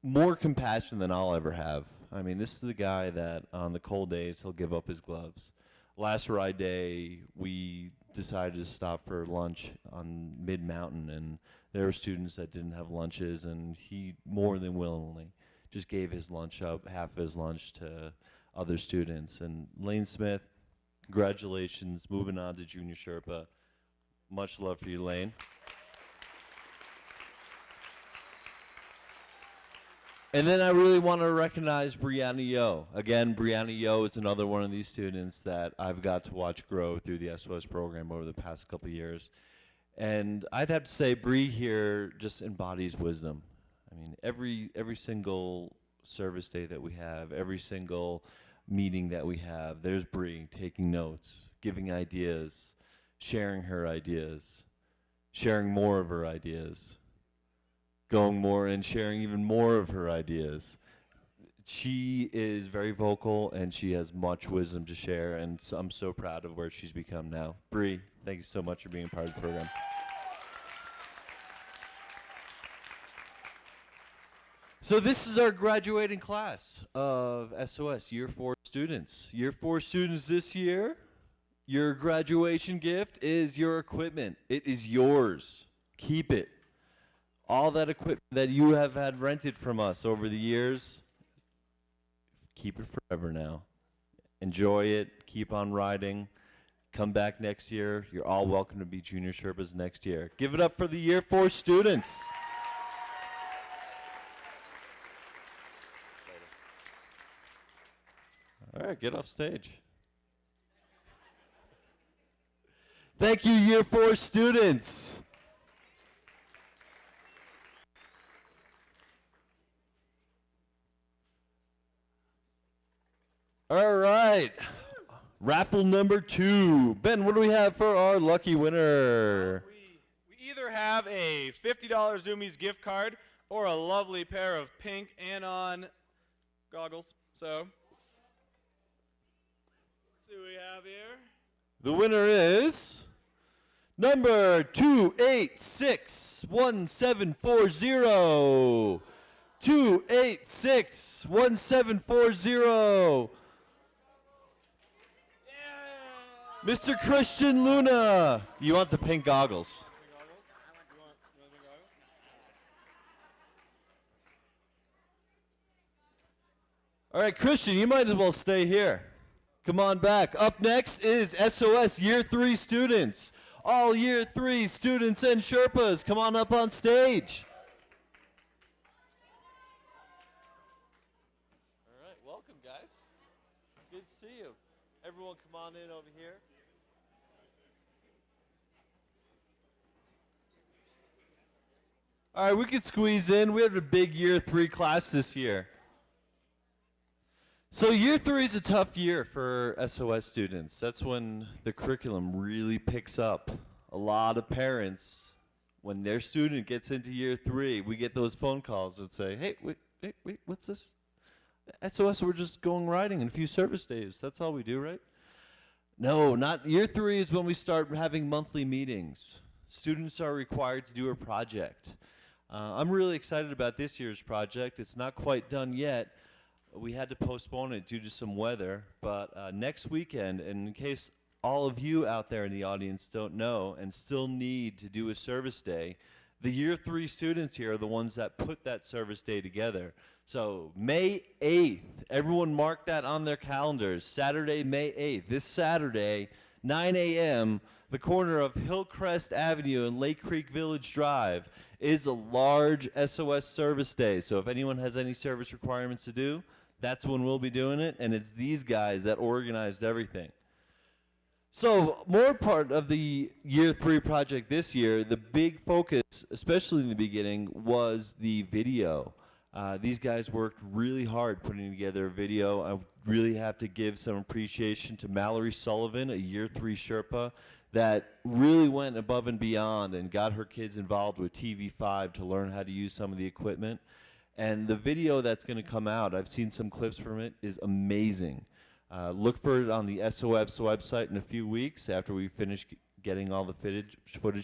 more compassion than I'll ever have. I mean, this is the guy that on the cold days, he'll give up his gloves. Last ride day, we decided to stop for lunch on mid-mountain, and there were students that didn't have lunches, and he more than willingly just gave his lunch up, half of his lunch to other students. And Lane Smith, congratulations, moving on to Junior Sherpa. Much love for you, Lane. And then I really want to recognize Brianna Yo. Again, Brianna Yo is another one of these students that I've got to watch grow through the SOS program over the past couple of years. And I'd have to say Bree here just embodies wisdom. I mean, every single service day that we have, every single meeting that we have, there's Bree taking notes, giving ideas, sharing her ideas, sharing more of her ideas, going more and sharing even more of her ideas. She is very vocal and she has much wisdom to share, and so I'm so proud of where she's become now. Bree, thank you so much for being a part of the program. So this is our graduating class of SOS, Year 4 students. Year 4 students this year, your graduation gift is your equipment. It is yours. Keep it. All that equipment that you have had rented from us over the years, keep it forever now. Enjoy it. Keep on riding. come back next year. You're all welcome to be Junior Sherpas next year. Give it up for the Year 4 students. All right, get off stage. Thank you, Year 4 students. All right. Raffle number 2. Ben, what do we have for our lucky winner? We either have a $50 Zoomies gift card or a lovely pair of pink Anon goggles. So, let's see what we have here. The winner is number 2861740. 2861740. Mr. Christian Luna. You want the pink goggles? All right, Christian, you might as well stay here. Come on back. Up next is SOS Year 3 students. All Year 3 students and Sherpas, come on up on stage. All right, welcome, guys. Good to see you. Everyone come on in over here. All right, we could squeeze in. We have a big Year 3 class this year. So Year 3 is a tough year for SOS students. That's when the curriculum really picks up. A lot of parents, when their student gets into Year 3, we get those phone calls that say, hey, wait, what's this? SOS, we're just going riding in a few service days. That's all we do, right? No, not Year 3 is when we start having monthly meetings. Students are required to do a project. I'm really excited about this year's project. It's not quite done yet. We had to postpone it due to some weather, but next weekend, and in case all of you out there in the audience don't know and still need to do a service day, the Year 3 students here are the ones that put that service day together. So May 8th, everyone mark that on their calendars, Saturday, May 8th. This Saturday, 9 a.m., the corner of Hillcrest Avenue and Lake Creek Village Drive is a large SOS service day. So if anyone has any service requirements to do, that's when we'll be doing it, and it's these guys that organized everything. So more part of the Year 3 project this year, the big focus, especially in the beginning, was the video. These guys worked really hard putting together a video. I really have to give some appreciation to Mallory Sullivan, a Year 3 Sherpa, that really went above and beyond and got her kids involved with TV5 to learn how to use some of the equipment. And the video that's going to come out, I've seen some clips from it, is amazing. Look for it on the SOS website in a few weeks after we finish getting all the footage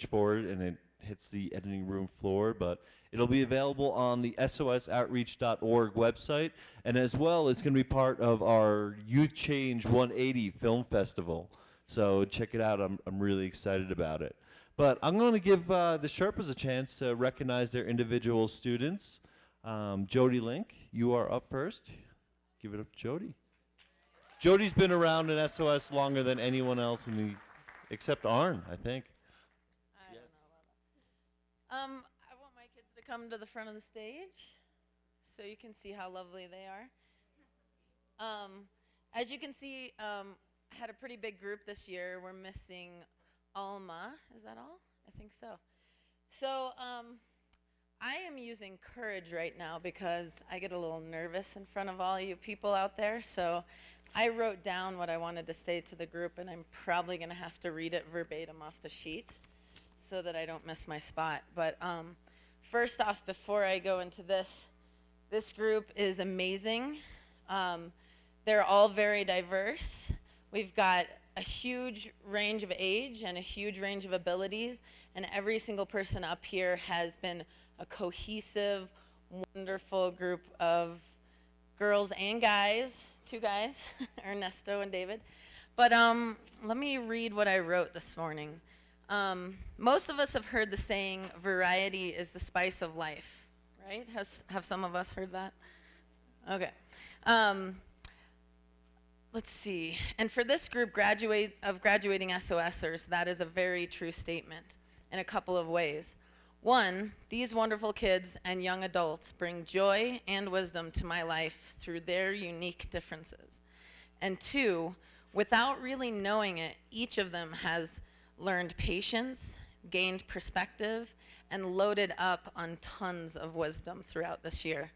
for it and it hits the editing room floor. But it'll be available on the sosoutreach.org website. And as well, it's going to be part of our Youth Change 180 Film Festival. So check it out. I'm really excited about it. But I'm going to give the Sherpas a chance to recognize their individual students. Jody Link, you are up first. Give it up to Jody. Jody's been around in SOS longer than anyone else in the, except Arn, I think. I don't know about that. I want my kids to come to the front of the stage so you can see how lovely they are. As you can see, I had a pretty big group this year. We're missing Alma. Is that all? I think so. So I am using courage right now because I get a little nervous in front of all you people out there. So I wrote down what I wanted to say to the group, and I'm probably going to have to read it verbatim off the sheet so that I don't miss my spot. But first off, before I go into this group is amazing. They're all very diverse. We've got a huge range of age and a huge range of abilities, and every single person up here has been a cohesive, wonderful group of girls and guys, 2 guys, Ernesto and David. But let me read what I wrote this morning. Most of us have heard the saying, variety is the spice of life, right? Have some of us heard that? Okay. let's see. And for this group graduating SOSers, that is a very true statement in a couple of ways. One, these wonderful kids and young adults bring joy and wisdom to my life through their unique differences. And two, without really knowing it, each of them has learned patience, gained perspective, and loaded up on tons of wisdom throughout this year.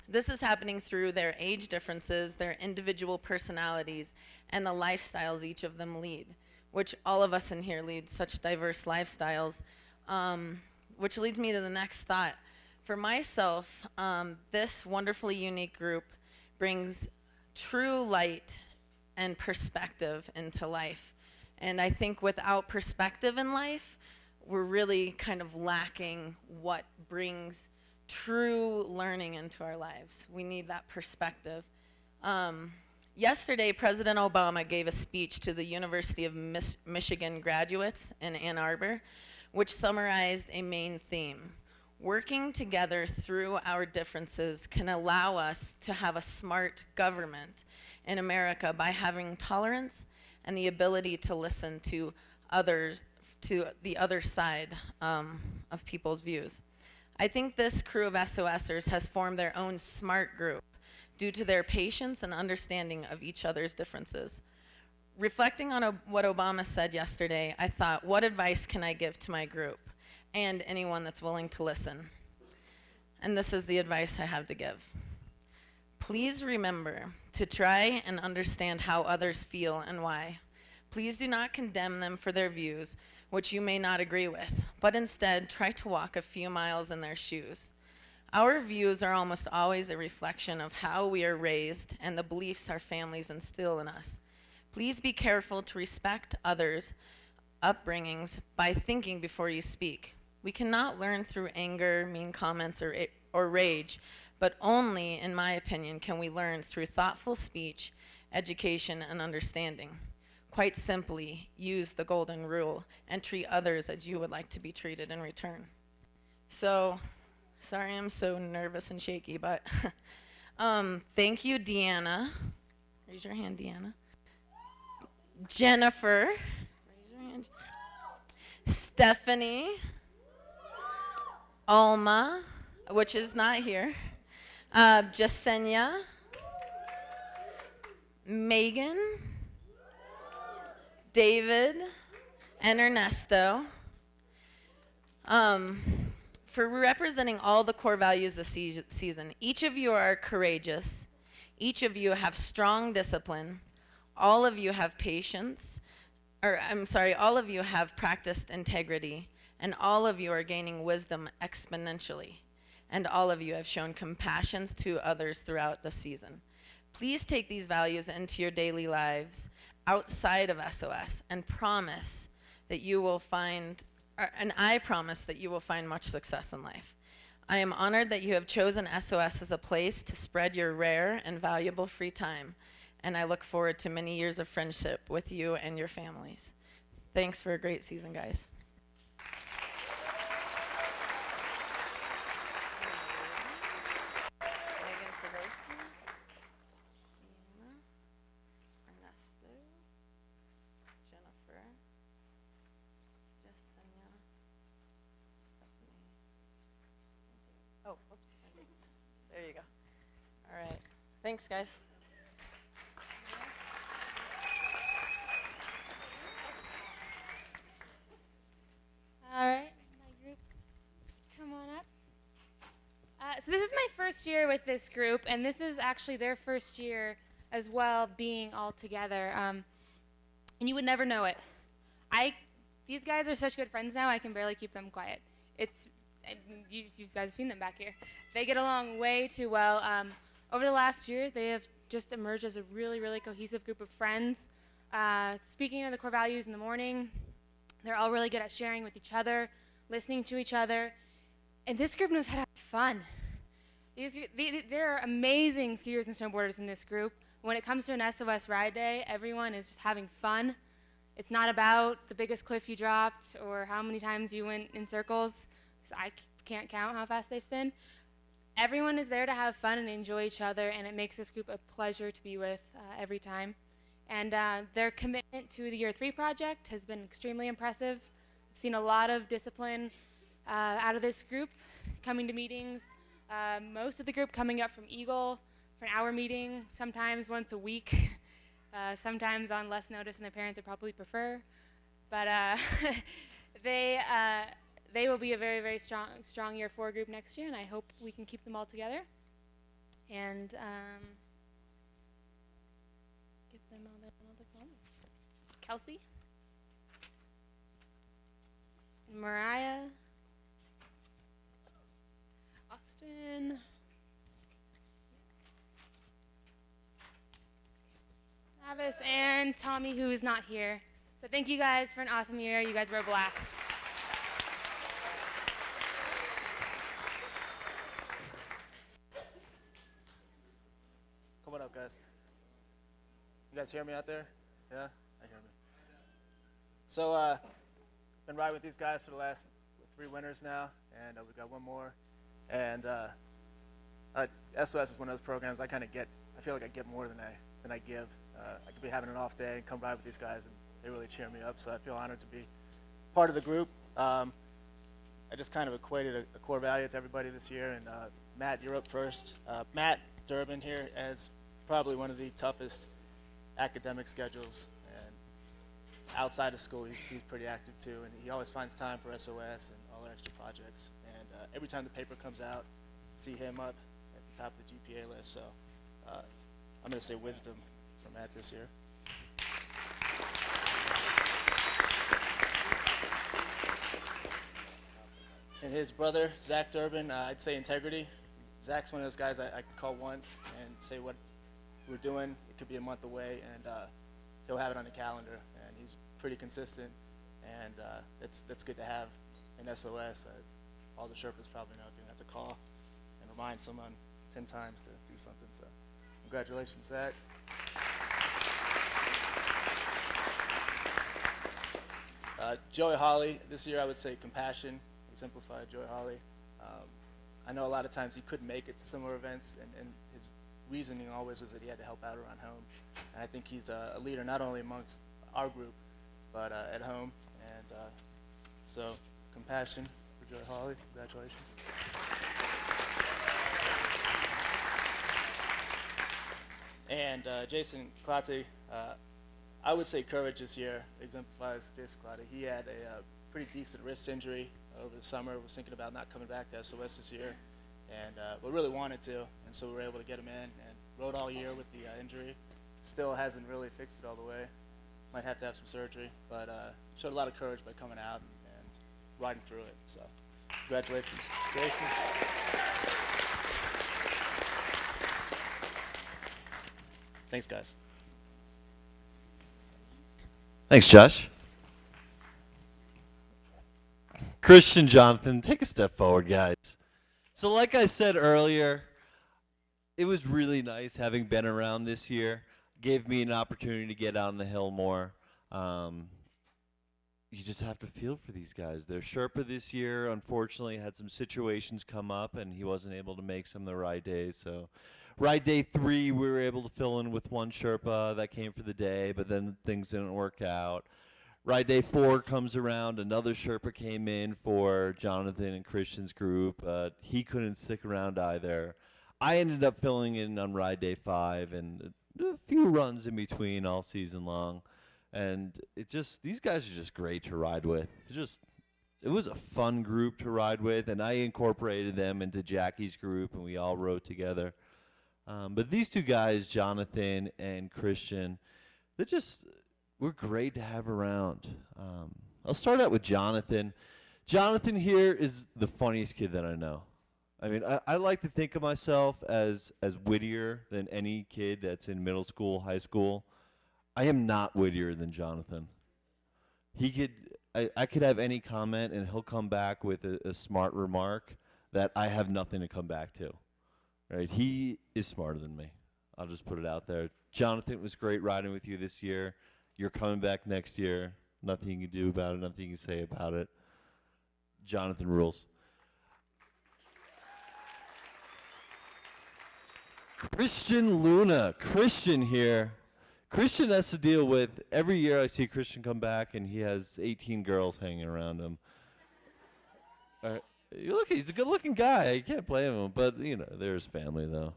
This is happening through their age differences, their individual personalities, and the lifestyles each of them lead, which all of us in here lead such diverse lifestyles, which leads me to the next thought. For myself, this wonderfully unique group brings true light and perspective into life. And I think without perspective in life, we're really kind of lacking what brings true learning into our lives. We need that perspective. Yesterday, President Obama gave a speech to the University of Michigan graduates in Ann Arbor, which summarized a main theme. Working together through our differences can allow us to have a smart government in America by having tolerance and the ability to listen to others, to the other side of people's views. I think this crew of SOSers has formed their own smart group due to their patience and understanding of each other's differences. Reflecting on what Obama said yesterday, I thought, what advice can I give to my group and anyone that's willing to listen? And this is the advice I have to give. Please remember to try and understand how others feel and why. Please do not condemn them for their views, which you may not agree with, but instead try to walk a few miles in their shoes. Our views are almost always a reflection of how we are raised and the beliefs our families instill in us. Please be careful to respect others' upbringings by thinking before you speak. We cannot learn through anger, mean comments, or rage, but only, in my opinion, can we learn through thoughtful speech, education, and understanding. Quite simply, use the golden rule and treat others as you would like to be treated in return. So, sorry I'm so nervous and shaky, but thank you, Deanna. Raise your hand, Deanna. Jennifer. Raise your hand. Stephanie. Alma, which is not here. Jasenia. Megan. David and Ernesto, for representing all the core values this season. Each of you are courageous. Each of you have strong discipline. All of you have patience, all of you have practiced integrity, and all of you are gaining wisdom exponentially. And all of you have shown compassion to others throughout the season. Please take these values into your daily lives outside of SOS and promise that you will find, and I promise that you will find much success in life. I am honored that you have chosen SOS as a place to spread your rare and valuable free time, and I look forward to many years of friendship with you and your families. Thanks for a great season, guys. Oh, whoops. There you go. All right. Thanks, guys. All right, my group, come on up. So this is my first year with this group, and this is actually their first year as well, being all together. And you would never know it. These guys are such good friends now, I can barely keep them quiet. You guys have seen them back here. They get along way too well. Over the last year, they have just emerged as a really, really cohesive group of friends. Speaking of the core values in the morning, they're all really good at sharing with each other, listening to each other, and this group knows how to have fun. There are amazing skiers and snowboarders in this group. When it comes to an SOS ride day, everyone is just having fun. It's not about the biggest cliff you dropped or how many times you went in circles, because I can't count how fast they spin. everyone is there to have fun and enjoy each other, and it makes this group a pleasure to be with every time. And their commitment to the Year 3 project has been extremely impressive. I've seen a lot of discipline out of this group coming to meetings. Most of the group coming up from Eagle for an hour meeting, sometimes once a week, sometimes on less notice than their parents would probably prefer. But they will be a very, very strong Year 4 group next year, and I hope we can keep them all together. And give them all their little diplomas. Kelsey, Mariah, Austin, Travis, and Tommy, who is not here. So thank you guys for an awesome year. You guys were a blast. Come on up, guys. You guys hear me out there? Yeah? I hear me. So, been riding with these guys for the last 3 winters now, and we've got one more. And SOS is one of those programs I feel like I get more than I give. I could be having an off day and come ride with these guys, and they really cheer me up, so I feel honored to be part of the group. I just kind of equated a core value to everybody this year, and Matt, you're up first. Matt Durbin here has probably one of the toughest academic schedules, and outside of school he's pretty active too, and he always finds time for SOS and all our extra projects, and every time the paper comes out, see him up at the top of the GPA list, so I'm going to say wisdom for Matt this year. And his brother, Zach Durbin, I'd say integrity. Zach's one of those guys I can call once and say what we're doing. It could be a month away, and he'll have it on the calendar. And he's pretty consistent, and that's good to have in SOS. All the Sherpas probably know if you have to call and remind someone 10 times to do something. So congratulations, Zach. Joey Hawley, this year I would say compassion. Exemplified Joey Hawley. I know a lot of times he couldn't make it to similar events, and his reasoning always was that he had to help out around home. And I think he's a leader not only amongst our group, but at home. And so, compassion for Joey Hawley. Congratulations. And Jason Klotze, I would say courage this year exemplifies Jason Klotze. He had a pretty decent wrist injury over the summer. Was thinking about not coming back to SOS this year, and but really wanted to, and so we were able to get him in and rode all year with the injury. Still hasn't really fixed it all the way. Might have to have some surgery, but showed a lot of courage by coming out and riding through it. So congratulations, Jason. Thanks, guys. Thanks, Josh. Christian Jonathan, take a step forward, guys. So like I said earlier, it was really nice having been around this year. Gave me an opportunity to get out on the hill more. You just have to feel for these guys. Their Sherpa this year, unfortunately, had some situations come up, and he wasn't able to make some of the ride days. So ride day 3, we were able to fill in with one Sherpa that came for the day, but then things didn't work out. Ride day 4 comes around, another Sherpa came in for Jonathan and Christian's group, but he couldn't stick around either. I ended up filling in on ride day 5 and a few runs in between all season long. And these guys are just great to ride with. It was a fun group to ride with, and I incorporated them into Jackie's group, and we all rode together. But these two guys, Jonathan and Christian, we're great to have around. I'll start out with Jonathan. Jonathan here is the funniest kid that I know. I mean, I like to think of myself as wittier than any kid that's in middle school, high school. I am not wittier than Jonathan. I could have any comment, and he'll come back with a smart remark that I have nothing to come back to. Right? He is smarter than me. I'll just put it out there. Jonathan, it was great riding with you this year. You're coming back next year. Nothing you can do about it. Nothing you can say about it. Jonathan rules. Christian Luna. Christian here. Christian has to deal with, every year I see Christian come back and he has 18 girls hanging around him. Look, he's a good-looking guy. You can't blame him, but you know, there's family though.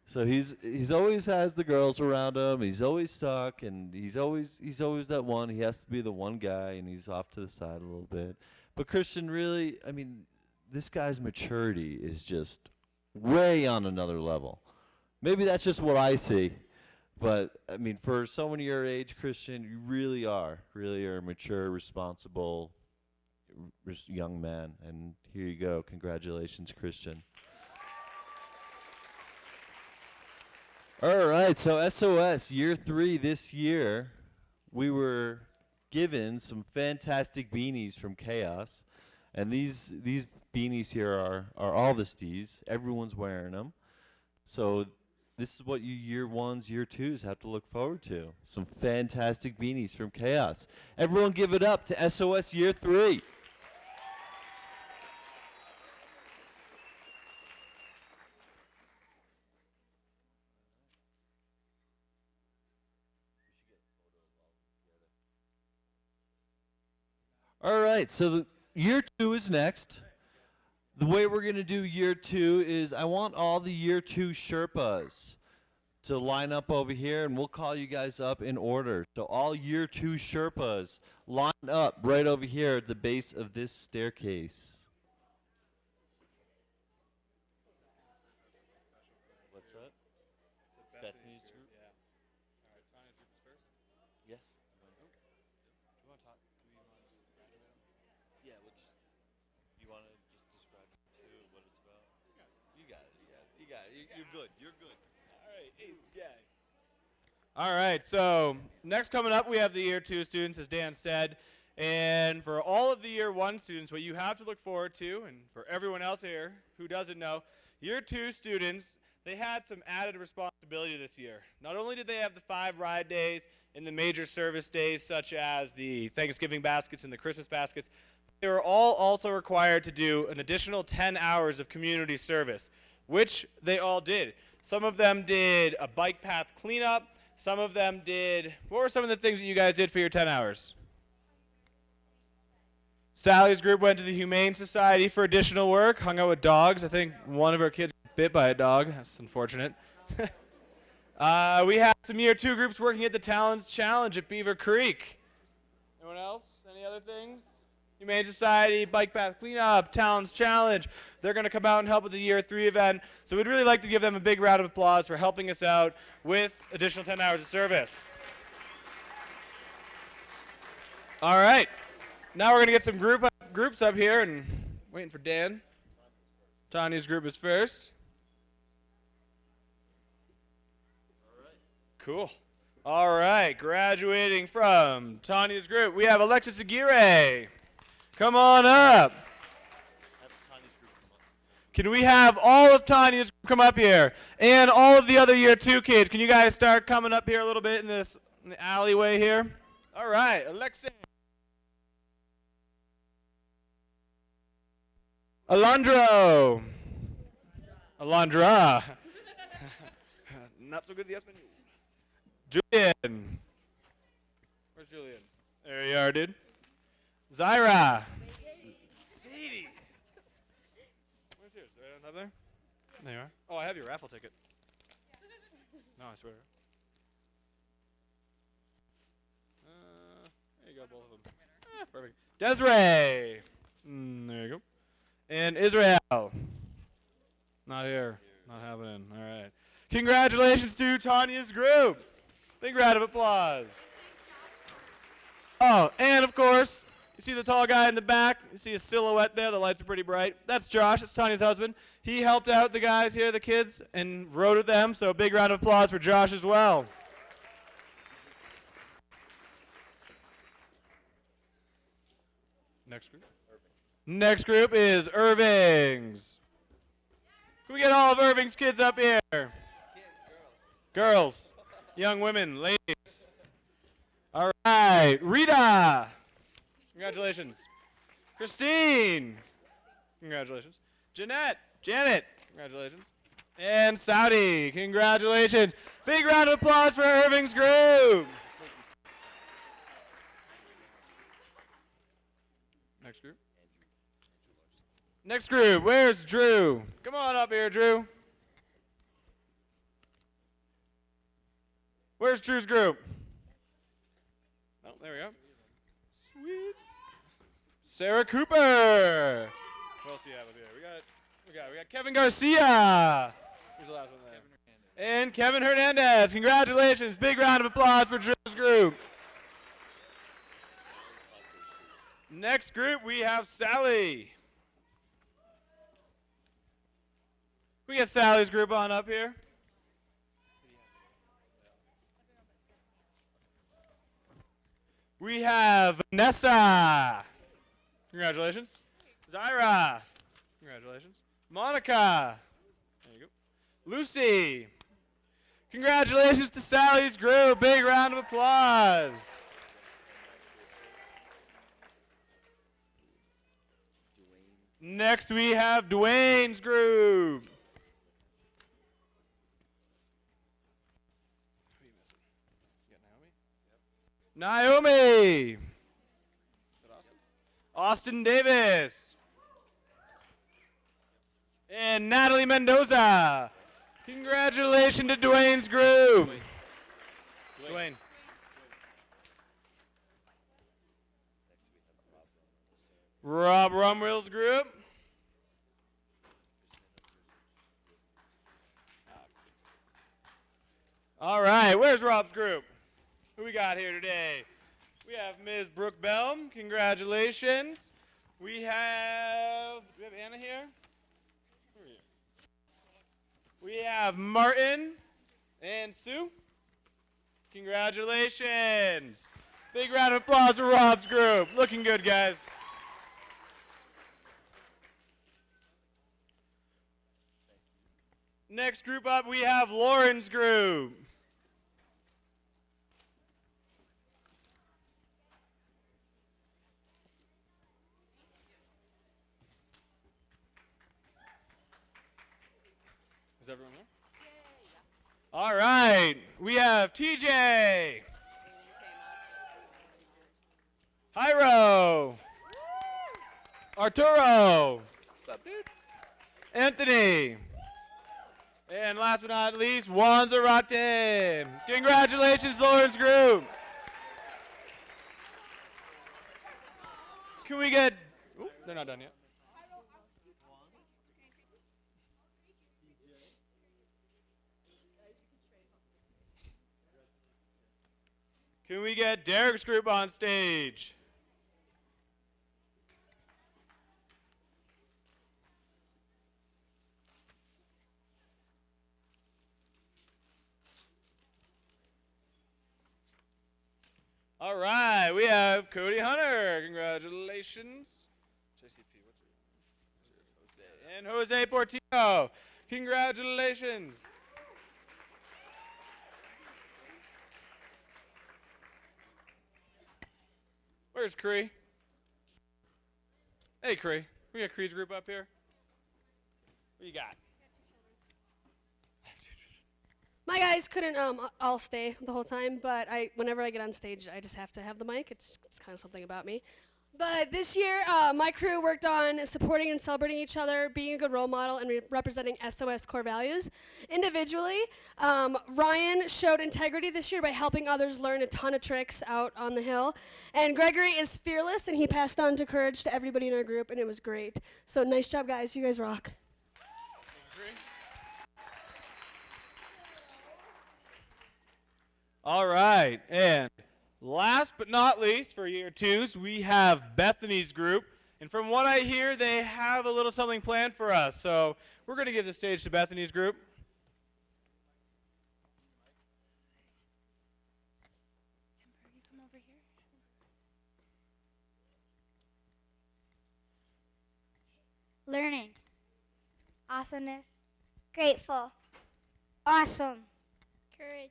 So he's always has the girls around him. He's always stuck, and he's always that one. He has to be the one guy, and he's off to the side a little bit. But Christian, really, I mean, this guy's maturity is just way on another level. Maybe that's just what I see, but I mean, for someone your age, Christian, you really are a mature, responsible young man. And here you go. Congratulations, Christian. All right, so SOS year 3 this year, we were given some fantastic beanies from Chaos, and these beanies here are all the Stees. Everyone's wearing them, so this is what you year 1s, year 2s have to look forward to. Some fantastic beanies from Chaos. Everyone, give it up to SOS year 3. All right, so the year 2 is next. The way we're going to do year 2 is I want all the year 2 Sherpas to line up over here, and we'll call you guys up in order. So all year 2 Sherpas line up right over here at the base of this staircase. What's that? Bethany's group? Yeah. All right, Tanya's group is first? Yeah. Do you want to talk? Do you want to just graduate them? Yeah, you want to just describe to what it's about? You got it. You're good. You're good. All right, All right, so next coming up, we have the year 2 students, as Dan said. And for all of the year 1 students, what you have to look forward to, and for everyone else here who doesn't know, year 2 students, they had some added responsibility this year. Not only did they have the 5 ride days and the major service days, such as the Thanksgiving baskets and the Christmas baskets, they were all also required to do an additional 10 hours of community service, which they all did. Some of them did a bike path cleanup. Some of them did, what were some of the things that you guys did for your 10 hours? Sally's group went to the Humane Society for additional work, hung out with dogs. I think one of our kids got bit by a dog. That's unfortunate. We had some year 2 groups working at the Talents Challenge at Beaver Creek. Anyone else? Any other things? Humane Society, Bike Path Cleanup, Talents Challenge. They're going to come out and help with the year 3 event. So we'd really like to give them a big round of applause for helping us out with additional 10 hours of service. All right. Now we're going to get some groups up here, and waiting for Dan. Tanya's group is first. All right. Cool. All right, graduating from Tanya's group, we have Alexis Aguirre. Come on up. Can we have all of Tanya's group come up here? And all of the other year 2 kids, can you guys start coming up here a little bit in the alleyway here? All right, Alexis. Alondra. Not so good at the Espanol. Julian. Where's Julian? There you are, dude. Zyra. Sadie. Where's yours? Right up there? There you are. Oh, I have your raffle ticket. No, I swear. There you go, both of them. Perfect. Desiree. There you go. And Israel. Not here. Not happening. All right. Congratulations to Tanya's group. Big round of applause. Oh, and of course, you see the tall guy in the back? You see his silhouette there? The lights are pretty bright. That's Josh. It's Tanya's husband. He helped out the guys here, the kids, and rode with them. So big round of applause for Josh as well. Next group. Next group is Irving's. Can we get all of Irving's kids up here? Girls. Young women, ladies. All right, Rita. Congratulations. Christine. Congratulations. Janet. Congratulations. And Saudi. Congratulations. Big round of applause for Irving's group. Next group. Next group, where's Drew? Come on up here, Drew. Where's Drew's group? Oh, there we go. Sweet. Sarah Cooper. What else do you have up here? We got Kevin Garcia. Who's the last one there? And Kevin Hernandez. Congratulations. Big round of applause for Drew's group. Next group, we have Sally. We get Sally's group on up here. We have Vanessa. Congratulations. Zyra. Congratulations. Monica. There you go. Lucy. Congratulations to Sally's group. Big round of applause. Next we have Dwayne's group. Naomi. Austin Davis. And Natalie Mendoza. Congratulations to Dwayne's group. Dwayne. Rob Rumwill's group. All right, where's Rob's group? Who we got here today? We have Ms. Brooke Belm. Congratulations. Do we have Anna here? Who are you? We have Martin and Sue. Congratulations. Big round of applause for Rob's group. Looking good, guys. Next group up, we have Lauren's group. Is everyone there? All right, we have TJ, Hyro, Arturo, what's up, dude? Anthony, and last but not least, Juan Zarate. Congratulations, Lauren's group. Can we get, ooh, they're not done yet. Can we get Derek's group on stage? All right, we have Cody Hunter. Congratulations. JCP, what's your name? Jose. And Jose Portillo. Congratulations. Where's Cree? Hey, Cree. We got Cree's group up here. What you got? My guys couldn't all stay the whole time, but whenever I get on stage, I just have to have the mic. It's kind of something about me. But this year, my crew worked on supporting and celebrating each other, being a good role model, and representing SOS core values. Individually, Ryan showed integrity this year by helping others learn a ton of tricks out on the hill. And Gregory is fearless, and he passed on to courage to everybody in our group, and it was great. So nice job, guys. You guys rock. All right, and last but not least, for year twos, we have Bethany's group. And from what I hear, they have a little something planned for us. So we're going to give the stage to Bethany's group. Come over here. Learning. Awesomeness. Grateful. Awesome. Courage.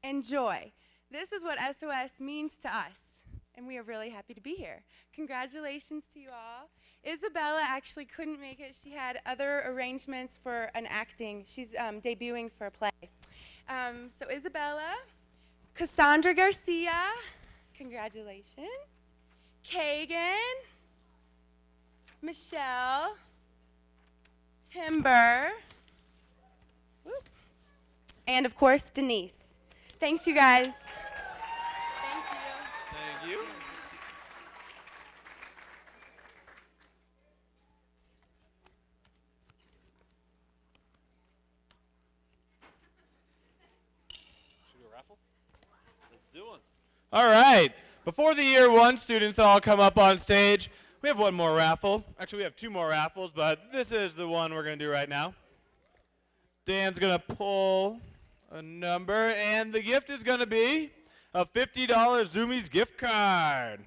Enjoy. This is what SOS means to us, and we are really happy to be here. Congratulations to you all. Isabella actually couldn't make it. She had other arrangements for an acting. She's debuting for a play. So Isabella, Cassandra Garcia, congratulations. Kagan, Michelle, Timber, whoop, and of course Denise. Thanks, you guys. Thank you. Should we do a raffle? Let's do one. All right. Before the year one students all come up on stage, we have one more raffle. Actually, we have two more raffles, but this is the one we're going to do right now. Dan's going to pull a number, and the gift is going to be a $50 Zoomies gift card.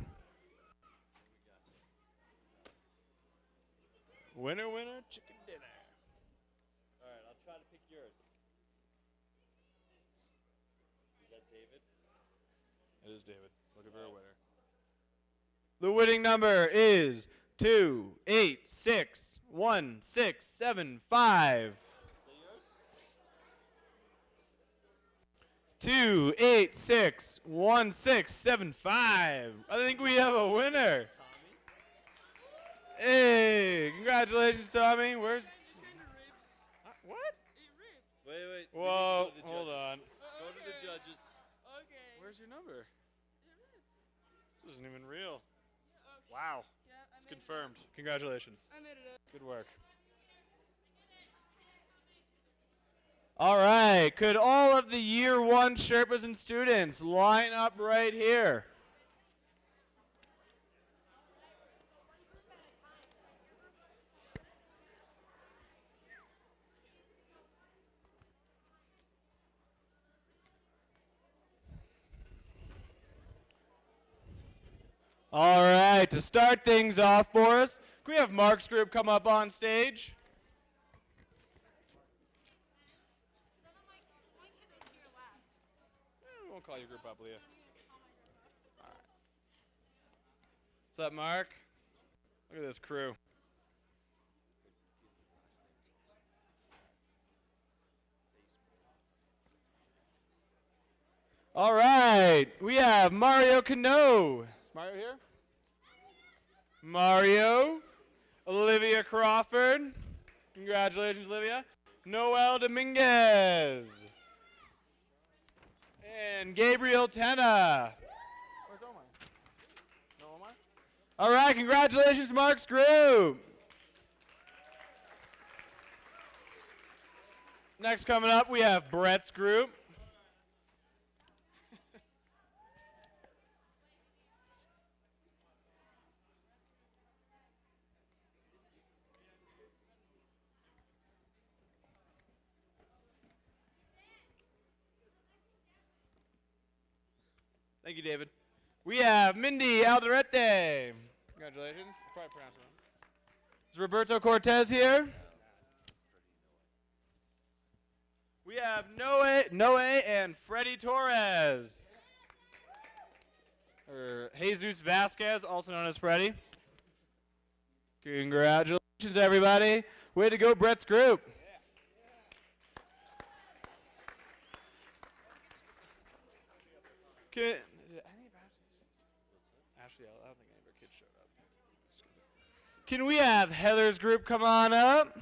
Winner, winner, chicken dinner. All right, I'll try to pick yours. Is that David? It is David. Looking for a winner. The winning number is 2861675. 2861675. I think we have a winner. Hey, congratulations, Tommy. Where's what? Wait. Whoa, hold on. Go to the judges. Where's your number? This isn't even real. Wow. It's confirmed. Congratulations. I made it up. Good work. All right. Could all of the year one Sherpas and students line up right here? All right, to start things off for us, can we have Mark's group come up on stage? We won't call your group up, Leah. All right. What's up, Mark? Look at this crew. All right, we have Mario Cano. Is Mario here? Mario, Olivia Crawford. Congratulations, Olivia. Noel Dominguez. And Gabriel Tenna. Where's Omar? No Omar? All right, congratulations, Mark's group. Next coming up, we have Brett's group. Thank you, David. We have Mindy Alderete. Congratulations. I probably pronounced it wrong. Is Roberto Cortez here? We have Noe and Freddie Torres. Or Jesus Vasquez, also known as Freddie. Congratulations, everybody. Way to go, Brett's group. Actually, I don't think any of our kids showed up. Can we have Heather's group come on up?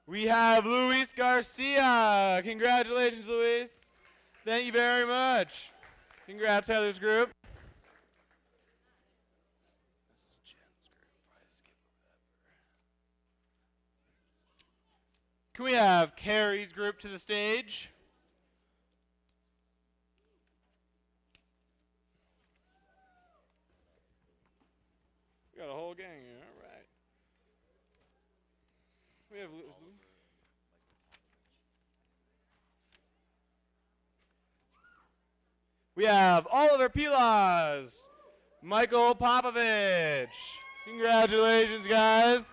We have Luis Garcia. Congratulations, Luis. Thank you very much. Congrats, Heather's group. Can we have Carrie's group to the stage? We got a whole gang here. All right. We have Oliver Pilas, Michael Popovich. Congratulations, guys.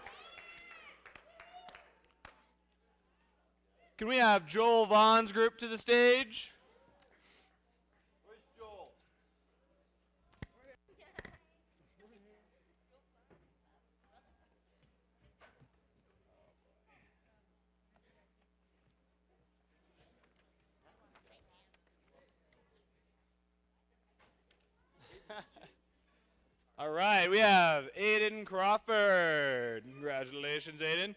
Can we have Joel Vaughn's group to the stage? All right, we have Aiden Crawford. Congratulations, Aiden.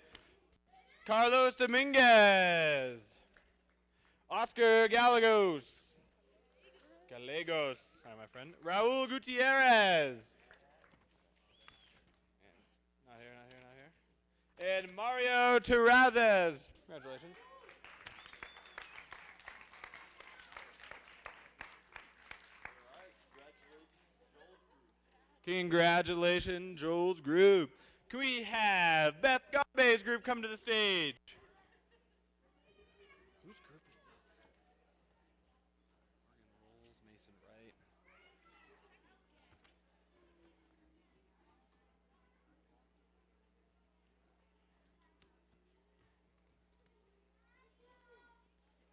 Carlos Dominguez. Oscar Gallegos. Sorry, my friend. Raul Gutierrez. Not here, not here, not here. And Mario Terrazas. Congratulations. Congratulations, Joel's group. Can we have Beth Garbay's group come to the stage? Whose group is this? Morgan Rolls, Mason Wright.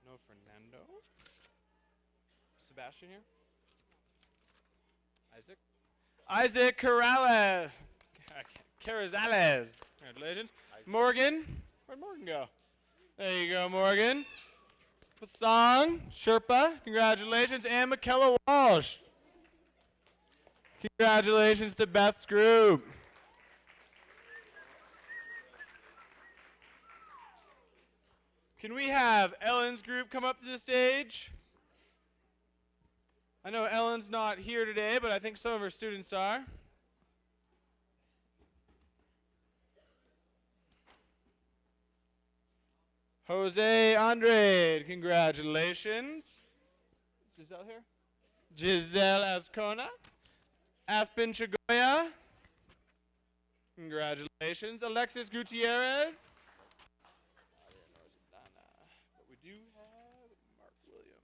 No Fernando. Sebastian here? Isaac? Isaac Carrales. Congratulations. Morgan. Where'd Morgan go? There you go, Morgan. Basong, Sherpa. Congratulations. And Michaela Walsh. Congratulations to Beth's group. Can we have Ellen's group come up to the stage? I know Ellen's not here today, but I think some of her students are. Jose Andrade, congratulations. Is Giselle here? Giselle Ascona. Aspen Chagoya. Congratulations. Alexis Gutierrez. But we do have Mark Williams.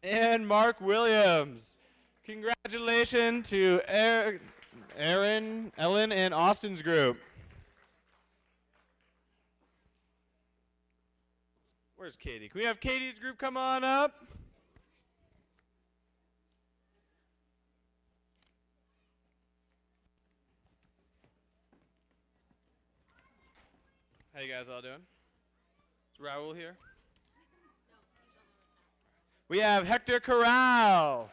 And Mark Williams. Congratulations to Ellen, and Austin's group. Where's Katie? Can we have Katie's group come on up? How you guys all doing? Is Raul here? We have Hector Corral.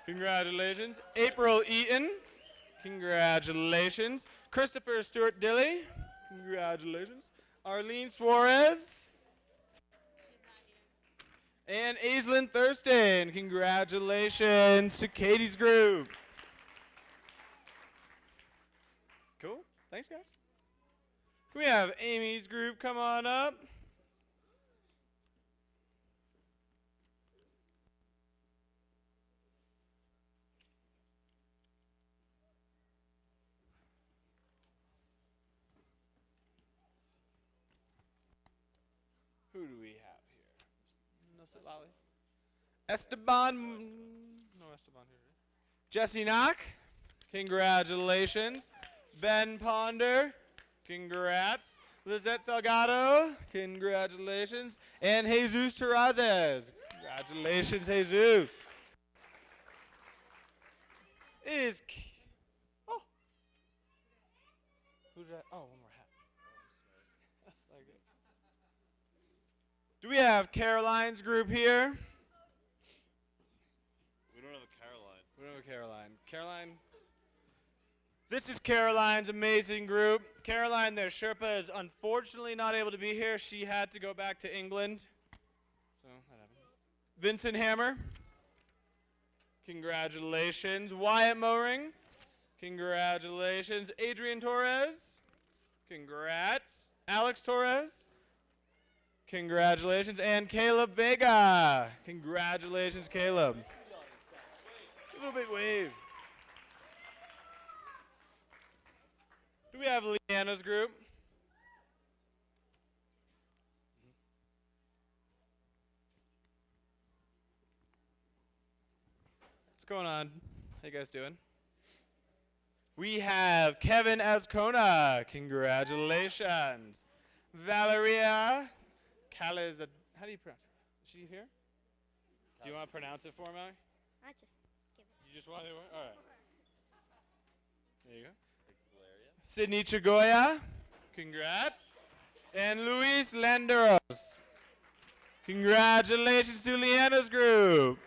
Congratulations. April Eaton. Congratulations. Christopher Stewart Dilly. Congratulations. Arlene Suarez. And Aislinn Thurston. Congratulations to Katie's group. Cool. Thanks, guys. Can we have Amy's group come on up? Who do we have here? No Lally. Esteban. No Esteban here. Jesse Knock. Congratulations. Ben Ponder. Congrats. Lizette Salgado. Congratulations. And Jesus Terrazas. Congratulations, Jesus. Oh. Who did I? Oh, one more hat. That's not good. Do we have Caroline's group here? We don't have a Caroline. We don't have a Caroline. Caroline. This is Caroline's amazing group. Caroline, their Sherpa, is unfortunately not able to be here. She had to go back to England. So that happened. Vincent Hammer. Congratulations. Wyatt Moring. Congratulations. Adrian Torres. Congrats. Alex Torres. Congratulations. And Caleb Vega. Congratulations, Caleb. Give a big wave. Do we have Leanna's group? What's going on? How you guys doing? We have Kevin Ascona. Congratulations. Valeria Calez. How do you pronounce it? Is she here? Do you want to pronounce it for me? I just give it. You just want to? All right. There you go. Sydney Chagoya, congrats. And Luis Landeros. Congratulations to Leanna's group.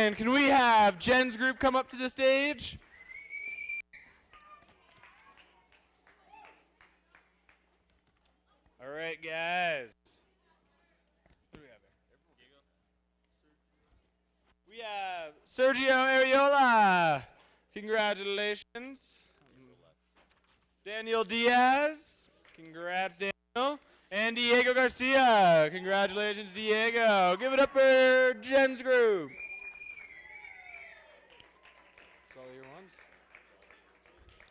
And can we have Jen's group come up to the stage? All right, guys. Who do we have here? We have Sergio Ariola. Congratulations. Daniel Diaz. Congrats, Daniel. And Diego Garcia. Congratulations, Diego. Give it up for Jen's group. That's all your ones?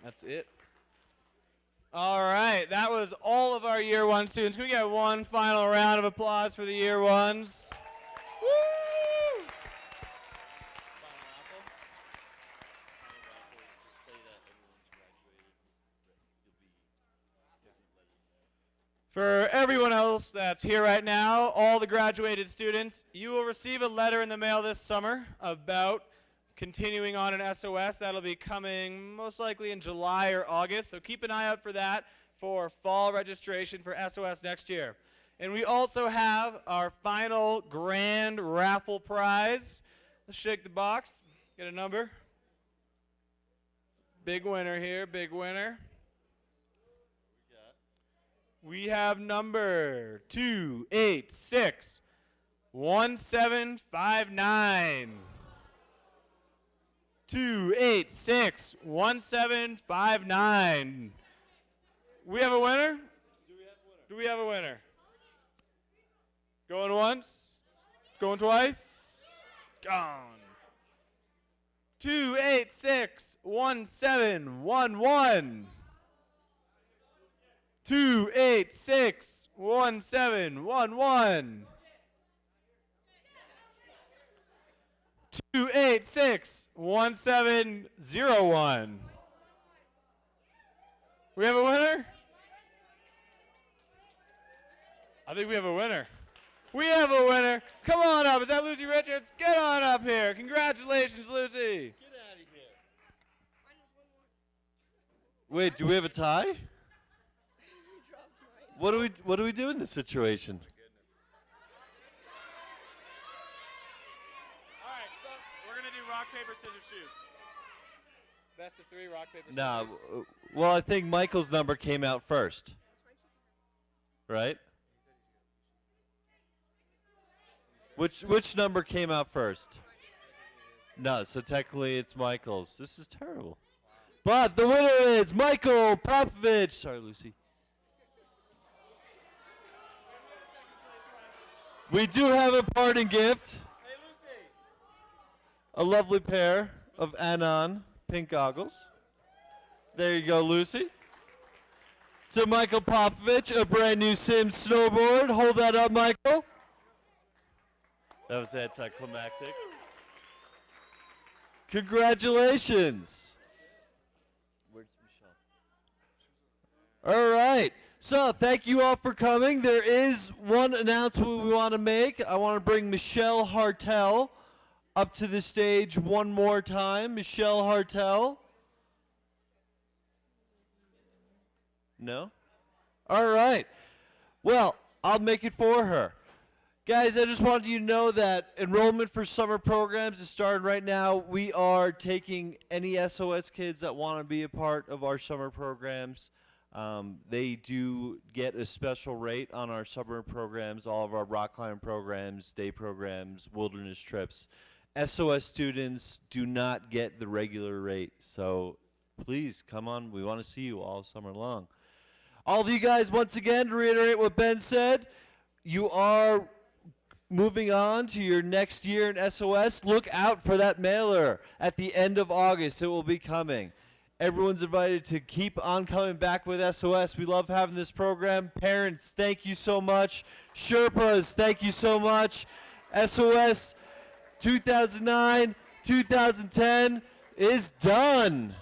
That's it. All right, that was all of our year one students. Can we get one final round of applause for the year ones? Woo! For everyone else that's here right now, all the graduated students, you will receive a letter in the mail this summer about continuing on in SOS. That'll be coming most likely in July or August, so keep an eye out for that for fall registration for SOS next year. And we also have our final grand raffle prize. Let's shake the box, get a number. Big winner here, big winner. We have number 2861759. 2861759. We have a winner? Do we have a winner? Going once? Going twice? Gone. 2861711. 2861711. 2861701. We have a winner? I think we have a winner. We have a winner. Come on up. Is that Lucy Richards? Get on up here. Congratulations, Lucy. Get out of here. Wait, do we have a tie? What do we do in this situation? All right, so we're going to do rock, paper, scissors, shoot. Best of three, rock, paper, scissors. No, well, I think Michael's number came out first. Right? Which number came out first? No, so technically it's Michael's. This is terrible. But the winner is Michael Popovich. Sorry, Lucy. We do have a parting gift. A lovely pair of Anon pink goggles. There you go, Lucy. To Michael Popovich, a brand new Sims snowboard. Hold that up, Michael. That was anticlimactic. Congratulations. Where's Michelle? All right. So thank you all for coming. There is one announcement we want to make. I want to bring Michelle Hartel up to the stage one more time. Michelle Hartel. No? All right. Well, I'll make it for her. Guys, I just wanted you to know that enrollment for summer programs is starting right now. We are taking any SOS kids that want to be a part of our summer programs. They do get a special rate on our summer programs, all of our rock climbing programs, day programs, wilderness trips. SOS students do not get the regular rate. So please come on. We want to see you all summer long. All of you guys, once again, to reiterate what Ben said, you are moving on to your next year in SOS. Look out for that mailer at the end of August. It will be coming. Everyone's invited to keep on coming back with SOS. We love having this program. Parents, thank you so much. Sherpas, thank you so much. SOS 2009, 2010 is done.